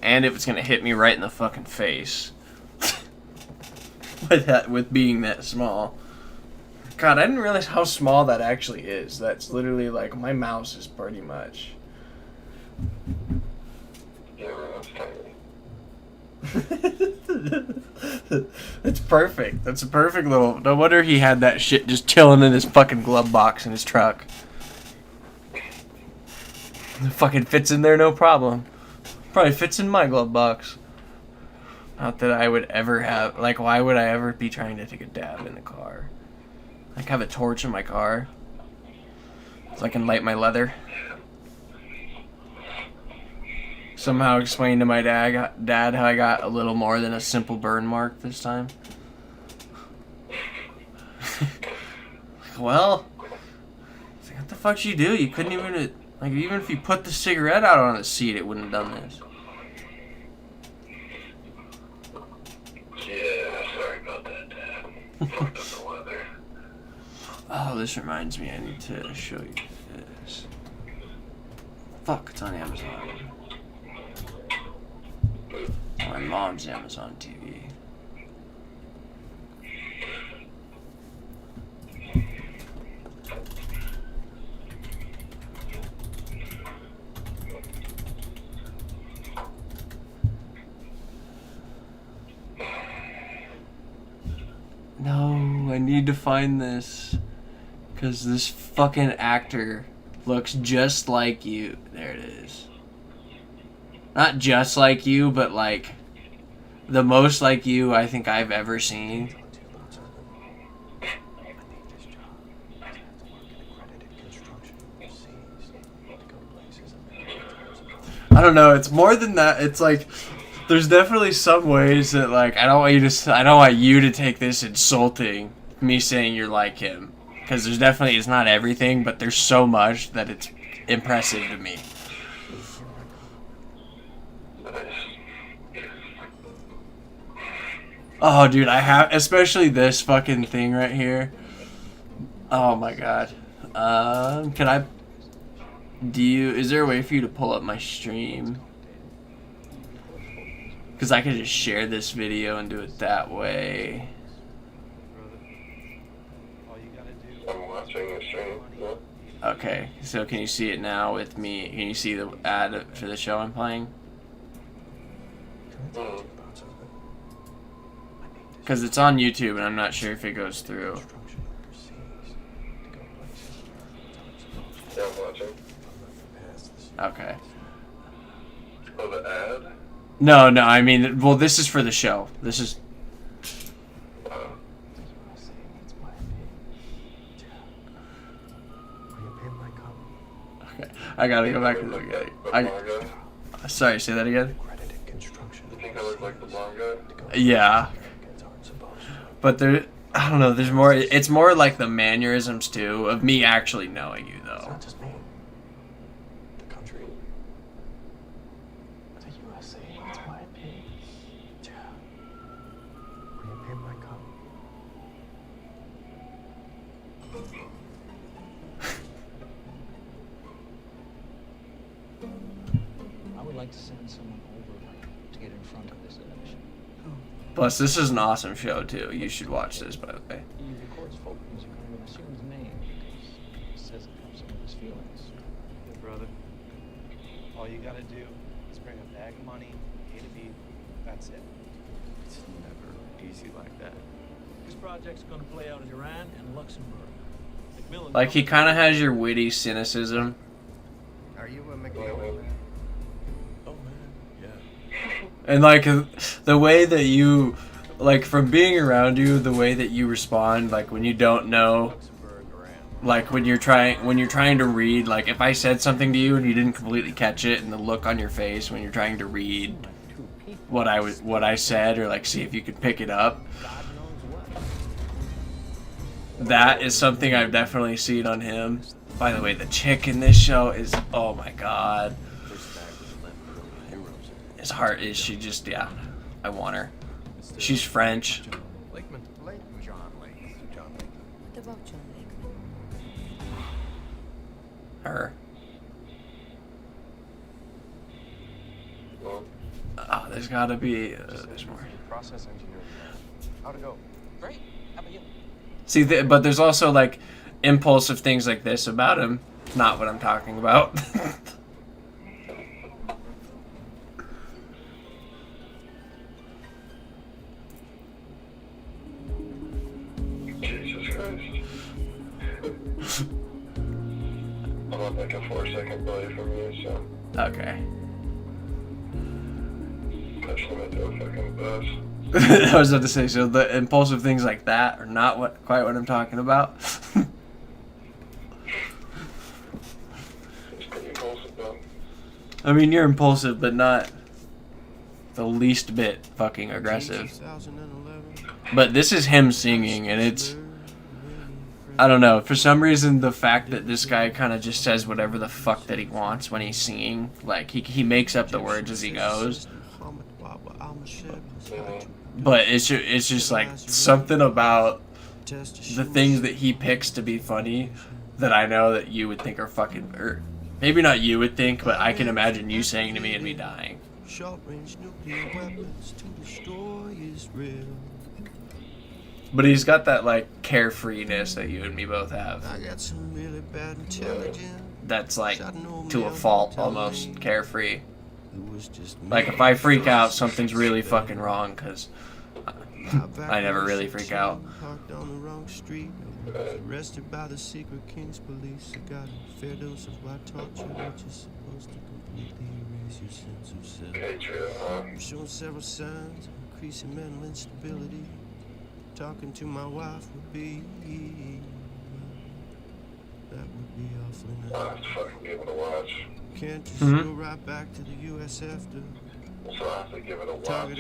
and if it's gonna hit me right in the fucking face. with being that small. God, I didn't realize how small that actually is. That's literally like my mouse is pretty much. Yeah, that's tiny. It's perfect. That's a perfect little. No wonder he had that shit just chilling in his fucking glove box in his truck. It fucking fits in there no problem. Probably fits in my glove box. Not that I would ever have. Like, why would I ever be trying to take a dab in the car? Like, have a torch in my car so I can light my leather. Somehow explain to my dad how I got a little more than a simple burn mark this time. Well, what the fuck you do? You couldn't even, like, even if you put the cigarette out on the seat, it wouldn't have done this. Yeah, sorry about that, Dad. Fucked up the weather. Oh, this reminds me, I need to show you this. Fuck, it's on Amazon. My mom's Amazon TV. No, I need to find this. Because this fucking actor looks just like you. There it is. Not just like you, but like the most like you I think I've ever seen. I don't know, it's more than that. It's like there's definitely some ways that like I don't want you to take this insulting, me saying you're like him. Because there's definitely, it's not everything, but there's so much that it's impressive to me. Oh, dude, I have, especially this fucking thing right here. Oh my god. Is there a way for you to pull up my stream? Because I could just share this video and do it that way. I'm watching the stream. Yeah. Okay, so can you see it now with me? Can you see the ad for the show I'm playing? Because it's on YouTube and I'm not sure if it goes through. Yeah, I'm watching. Okay. Oh, the ad? No, I mean, well, this is for the show. This is... Okay, I gotta go back to the guy. Sorry, say that again? You think I look like the blonde guy? Yeah. But there, I don't know, there's more, it's more like the mannerisms too, of me actually knowing you though. It's not just me. The country. The USA, it's my opinion. Yeah. Will you pay my cup? I would like to send someone over to get in front of this initiative. Plus, this is an awesome show too. You should watch this, by the way. He records folk music under an assumed name because he says it helps him with his feelings. Hey, brother. All you gotta do is bring a bag of money, A to B. That's it. It's never easy like that. This project's gonna play out in Iran and Luxembourg. McMillan Like, he kind of has your witty cynicism. Are you a McMillan man? Oh man, yeah. And like the way that you, like from being around you, the way that you respond, like when you don't know, like when you're trying to read, like if I said something to you and you didn't completely catch it, and the look on your face when you're trying to read what I said, or like see if you could pick it up. That is something I've definitely seen on him. By the way, the chick in this show is, oh my god. His heart is, she just, yeah, I want her. She's French. Lakeman. John Lakeman. What about John Lakeman? Her. there's gotta be. There's more. Process engineer. How'd it go? Great. How about you? See, but there's also like impulsive things like this about him. Not what I'm talking about. Jesus Christ. I'm on like a 4-second delay from you, so Okay. push limit to a fucking bus. I was about to say, so the impulsive things like that are not quite what I'm talking about. It's pretty impulsive though. I mean, you're impulsive, but not the least bit fucking aggressive. But this is him singing, and it's... I don't know. For some reason, the fact that this guy kind of just says whatever the fuck that he wants when he's singing, like, he makes up the words as he goes. But it's just like something about the things that he picks to be funny that I know that you would think are fucking... Or maybe not you would think, but I can imagine you saying to me and me dying. But he's got that, like, carefreeness that you and me both have. That's, like, to a fault, almost carefree. Like, if I freak out, something's really fucking wrong, because I never really freak out. Arrested by the secret king's police. I got a fair dose of white torture, which is supposed to completely erase your sense of self. I'm showing several signs of increasing mental instability. Talking to my wife would be... that would be awfully nice. I'll have to fucking give it a watch. Can't just go right back to the US after... So I'll have to give it a watch.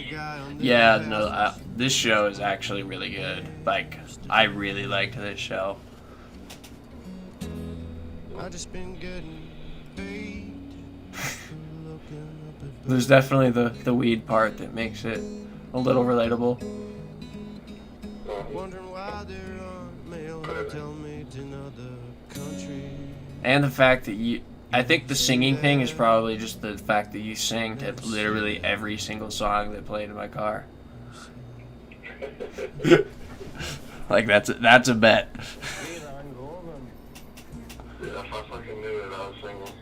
Yeah, no, this show is actually really good. Like, I really liked this show. I just been getting paid. There's definitely the weed part that makes it a little relatable. Wondering why there aren't male teammates in other countries. And the fact that you... I think the singing thing is probably just the fact that you sing to literally every single song that played in my car. Like, that's a bet. Yeah, if I fucking knew it, I was singing.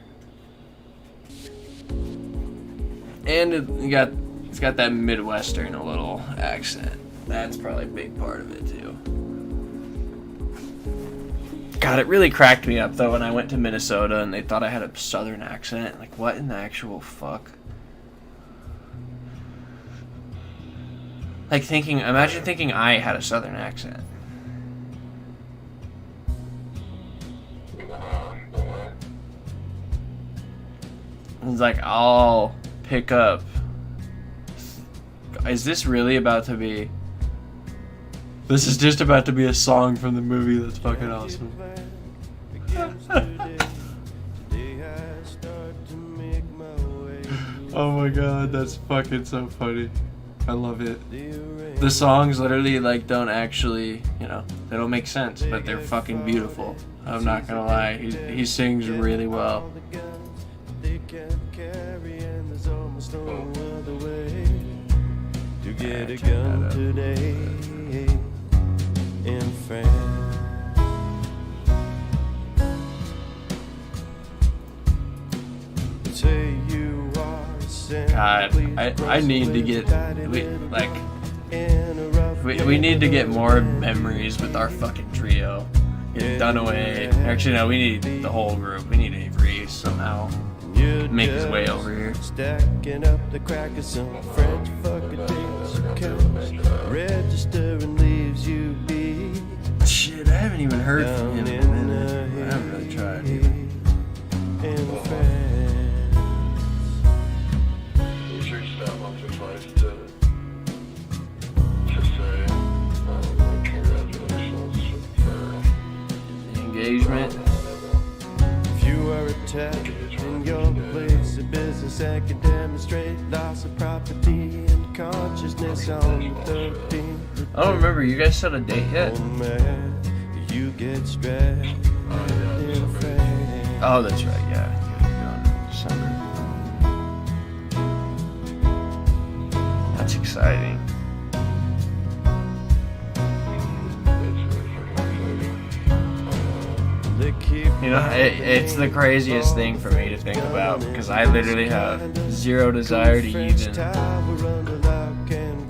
And it's got that Midwestern a little accent. That's probably a big part of it too. God, it really cracked me up though when I went to Minnesota and they thought I had a southern accent. Like, what in the actual fuck? Like imagine thinking I had a southern accent. It's like, I'll pick up. Is this really about to be... This is just about to be a song from the movie that's fucking awesome. Oh my god, that's fucking so funny. I love it. The songs literally, like, don't actually, you know, they don't make sense, but they're fucking beautiful. I'm not gonna lie, he sings really well. To get a gun today in France. Say you are God, I need to get we need to get more memories with our fucking trio. Get Dunaway. Actually, no, we need the whole group. We need Avery somehow make his way over here. Stacking up the crackers on French fucking register and leaves you be. Shit, I haven't even heard from him in a minute. I haven't really tried either. He's reached out once or twice to say congratulations for the engagement. If you are attacked in your place of business and can demonstrate loss of property and consciousness on the 13th. I don't remember. You guys set a date yet? You get stressed in France. Oh, that's right. Yeah, December. exciting. You know, it's the craziest thing for me to think about because I literally have zero desire to even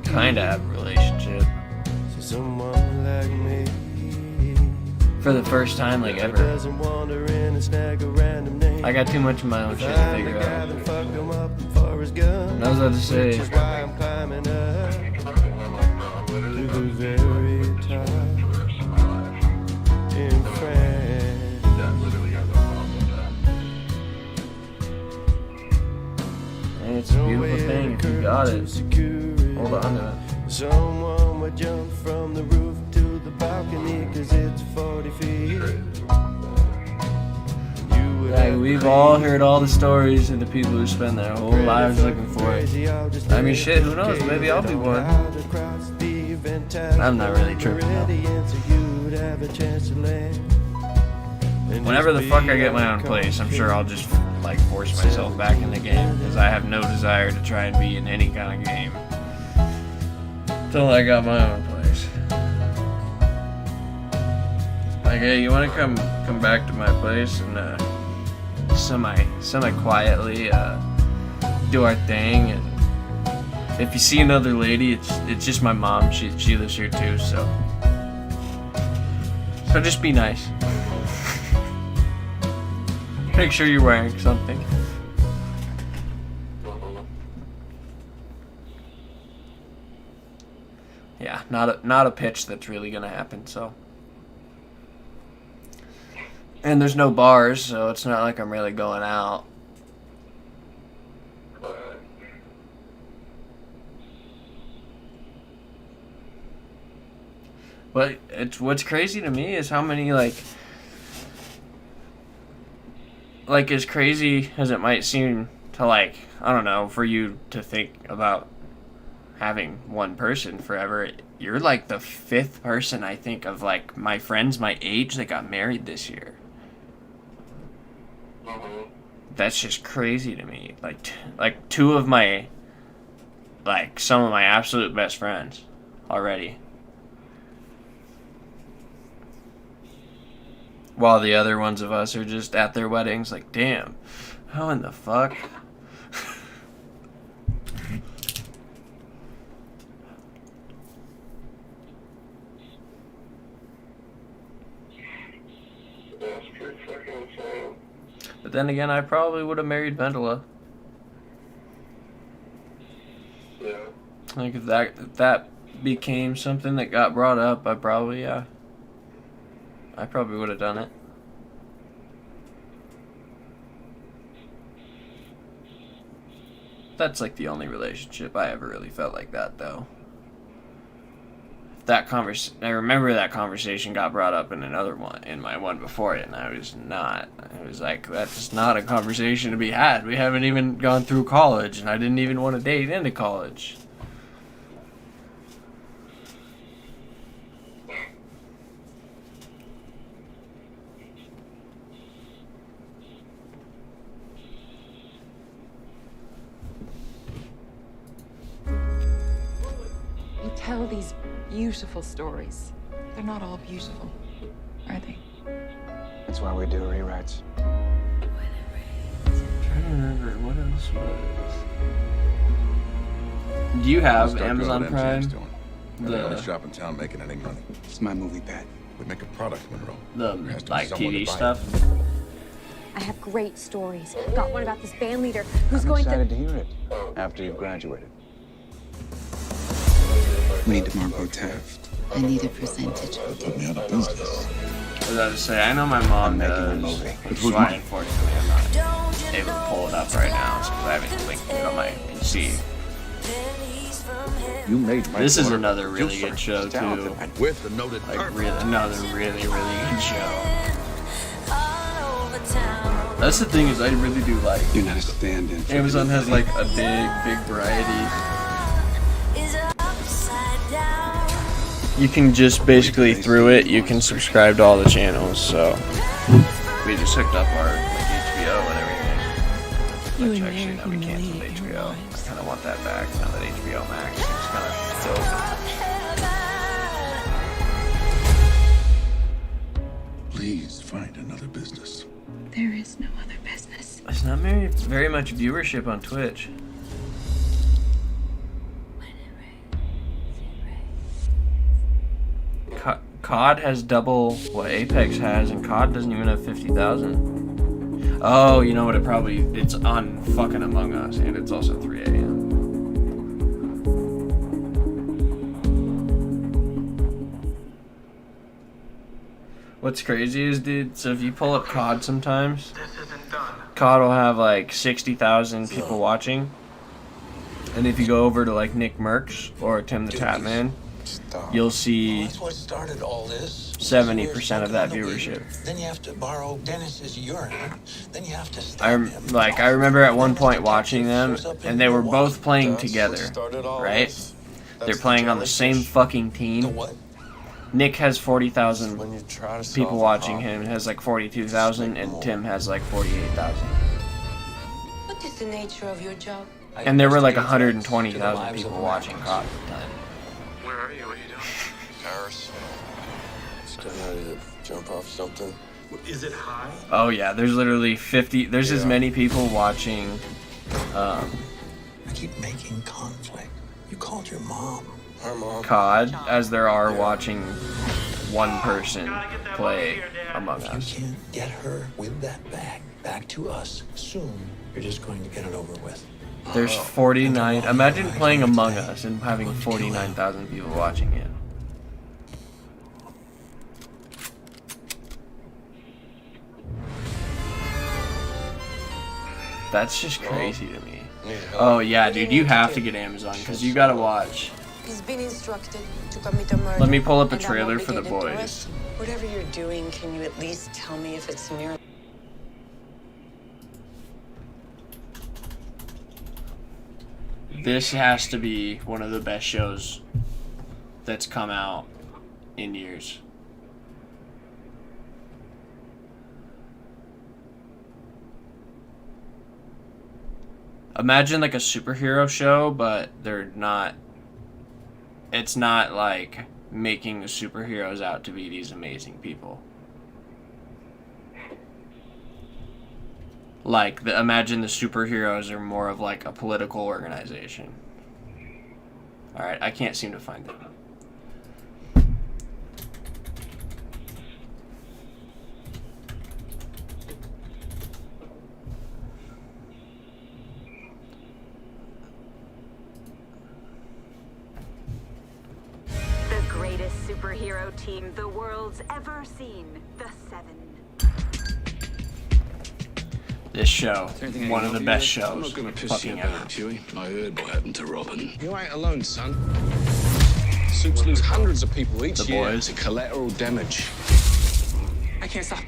kind of have a relationship. For the first time, like, ever. I got too much of my own shit to figure out. And I was about to say, and it's a beautiful thing if you got it. Hold on to it. Someone would jump from the roof to the balcony 'cause it's 40 feet. Like, we've all heard all the stories of the people who spend their whole lives looking for it. I mean, shit, who knows? Maybe I'll be one. I'm not really tripping though. Whenever the fuck I get my own place, I'm sure I'll just, like, force myself back in the game because I have no desire to try and be in any kind of game until I got my own place. Like, hey, you want to come back to my place and semi quietly do our thing? And if you see another lady, it's just my mom. She lives here too, so just be nice. Make sure you're wearing something. Yeah, not a pitch that's really gonna happen. So, and there's no bars, so it's not like I'm really going out. But what's crazy to me is how many like as crazy as it might seem to, like, I don't know, for you to think about having one person forever, you're like the 5th person I think of, like, my friends my age that got married this year. That's just crazy to me. Like 2 of my, like, some of my absolute best friends already. While the other ones of us are just at their weddings, like, damn, how in the fuck? That's pretty fucking insane. But then again, I probably would have married Vendela. Yeah. Like, if that became something that got brought up, I probably would have done it. That's like the only relationship I ever really felt like that, though. I remember that conversation got brought up in another one, in my one before it, and I was like, that's not a conversation to be had. We haven't even gone through college, and I didn't even want to date into college. Tell these beautiful stories. They're not all beautiful, are they? That's why we do rewrites. I'm trying to remember what else was. Do you have Amazon Prime? The only shop in town making any money. It's my movie, Pat. We make a product, Monroe. The like TV stuff. I have great stories. Got one about this band leader who's I'm going excited to hear it after you've graduated. We need Margot Taft. I need a percentage. Put me out of business. I was about to say, I know my mom does, which is why, unfortunately, I'm not able to pull it up right now. It's because I haven't linked it on my PC. You made my This is another really good show, too. With the noted Another really, really good show. That's the thing is, I really do like. You're not a stand-in. Amazon has like a big variety. You can just basically through it, you can subscribe to all the channels. So we just hooked up our like HBO and everything. Which actually, no, we canceled HBO. HBO. I kind of want that back now that HBO Max is kind of filled. Please find another business. There is no other business. There's not very much viewership on Twitch. COD has double what Apex has, and COD doesn't even have 50,000. Oh, you know what? It's on fucking Among Us, and it's also 3 a.m. What's crazy is, dude, so if you pull up COD sometimes, COD will have like 60,000 people watching, and if you go over to like Nick Merckx or Tim the Tatman, you'll see 70% of that viewership. Then you have to borrow Dennis's urine. Then you have to I remember at one point watching them, and they were both playing together, right? They're playing on the same fucking team. Nick has 40,000 people watching him, has like 42,000, and Tim has like 48,000. What is the nature of your job? And there were like 120,000 people watching COD at the time. Where are you? What are you doing? Paris. Still ready to jump off something. Is it high? Oh yeah, there's literally 50. There's as many people watching. I keep making conflict. You called your mom. Our mom. COD as there are watching one person play Among Us. If you can't get her with that bag back to us soon, you're just going to get it over with. There's 49. Imagine playing Among Us and having 49,000 people watching it. That's just crazy to me. Oh yeah, dude, you have to get Amazon because you gotta watch. He's been instructed to commit a murder. Let me pull up a and I'm trailer for The obligated to Boys. arrest him. Whatever you're doing, can you at least tell me if it's near? This has to be one of the best shows that's come out in years. Imagine like a superhero show, but they're not. It's not like making the superheroes out to be these amazing people. Like, imagine the superheroes are more of like a political organization. Alright, I can't seem to find it. The greatest superhero team the world's ever seen. The Seven. This show, one of the best shows I'm not gonna piss you fucking about, ever. Huey. I heard what happened to Robin. You ain't alone, son. Soups lose hundreds of people each The year Boys. to collateral damage. I can't stop.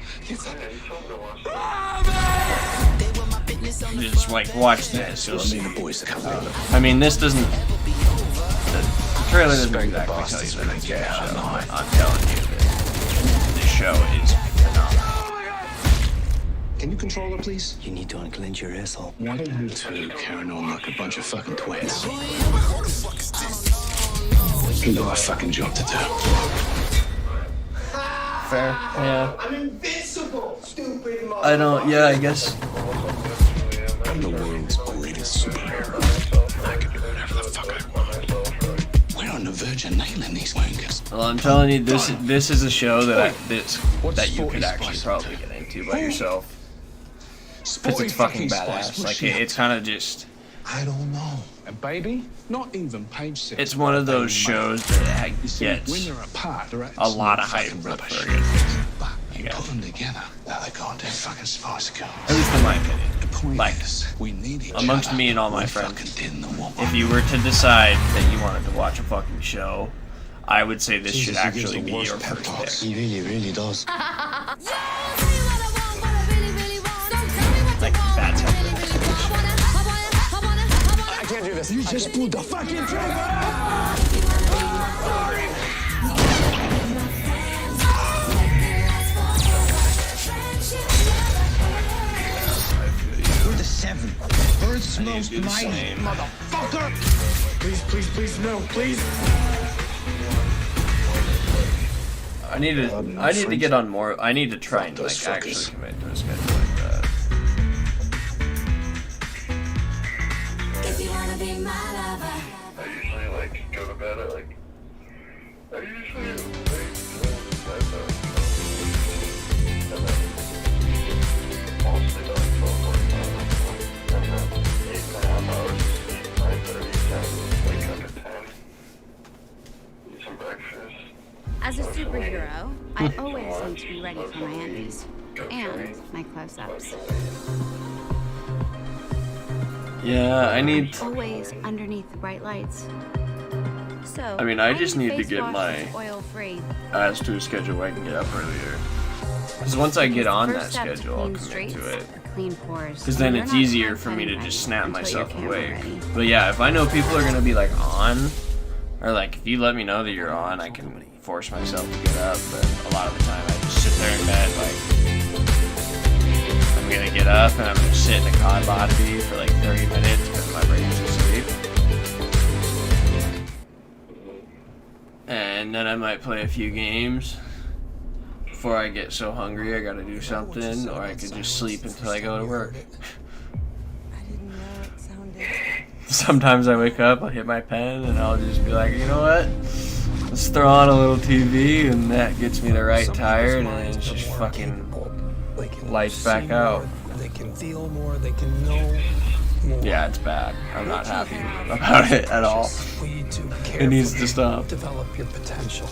Just like watch this. You'll see the boys to come over. I mean, this doesn't. The trailer doesn't exactly tell you that it's a good show. But I'm telling you that this show is phenomenal. Can you control her, please? You need to unclench your asshole. Why don't you two carrying on like a bunch of fucking twins? You got a fucking job to do. Fair, yeah. I'm invincible, stupid mother. I don't. Yeah, I guess. I'm the world's greatest superhero. I can do whatever the fuck I want. We're on the verge of nailing these wankers. Well, I'm telling you, this is a show that that you could actually probably get into by yourself. Because it's fucking badass. Like it's kind of just. I don't know. A baby? Not even page 6. It's one of those shows that gets when they're apart, they're a lot of hype for rubbish. it. But you put them together, now they're goddamn fucking Spice Girls. At least in my opinion. The point Like, is, we need each amongst other. me and all my We're friends, fucking in the woman. if you were to decide that you wanted to watch a fucking show, I would say this should actually be your first pick. He really does. Like, that's how good it is. I can't do this. You just pulled the fucking trigger! 7. Earth's most mighty motherfucker! Please, please, please, no, please. I need to get on more. I need to try and like actually commit to a schedule like that. If you wanna be my lover. I usually like go to bed at like. I usually like fall asleep at like 12:45. And then 8.5 hours of sleep, 9:30, 10. Wake up at 10. Eat some breakfast. As a superhero, I always need to be ready for my enemies and my close-ups. Yeah, I need. Always underneath the bright lights. So I mean, I just need to face get wash my that's oil-free. ass to a schedule where I can get up earlier. Because once I get on that First step to schedule, I'll clean commit streets to it. are clean pores. Because then You're it's not easier for me to ready just snap until myself you're awake. camera ready. But yeah, if I know people are gonna be like on, or like if you let me know that you're on, I can force myself to get up. But a lot of the time, I just sit there in bed like I'm gonna get up and I'm gonna sit in a cot body for like 30 minutes because my brain's asleep. And then I might play a few games before I get so hungry I gotta do something, or I could just sleep until I go to work. Sometimes I wake up, I'll hit my pen, and I'll just be like, you know what? Let's throw on a little TV, and that gets me the right tired, and it's just fucking lights back out. They can feel more, they can know more. Yeah, it's bad. I'm not happy about it at all. It needs to stop. Develop your potential.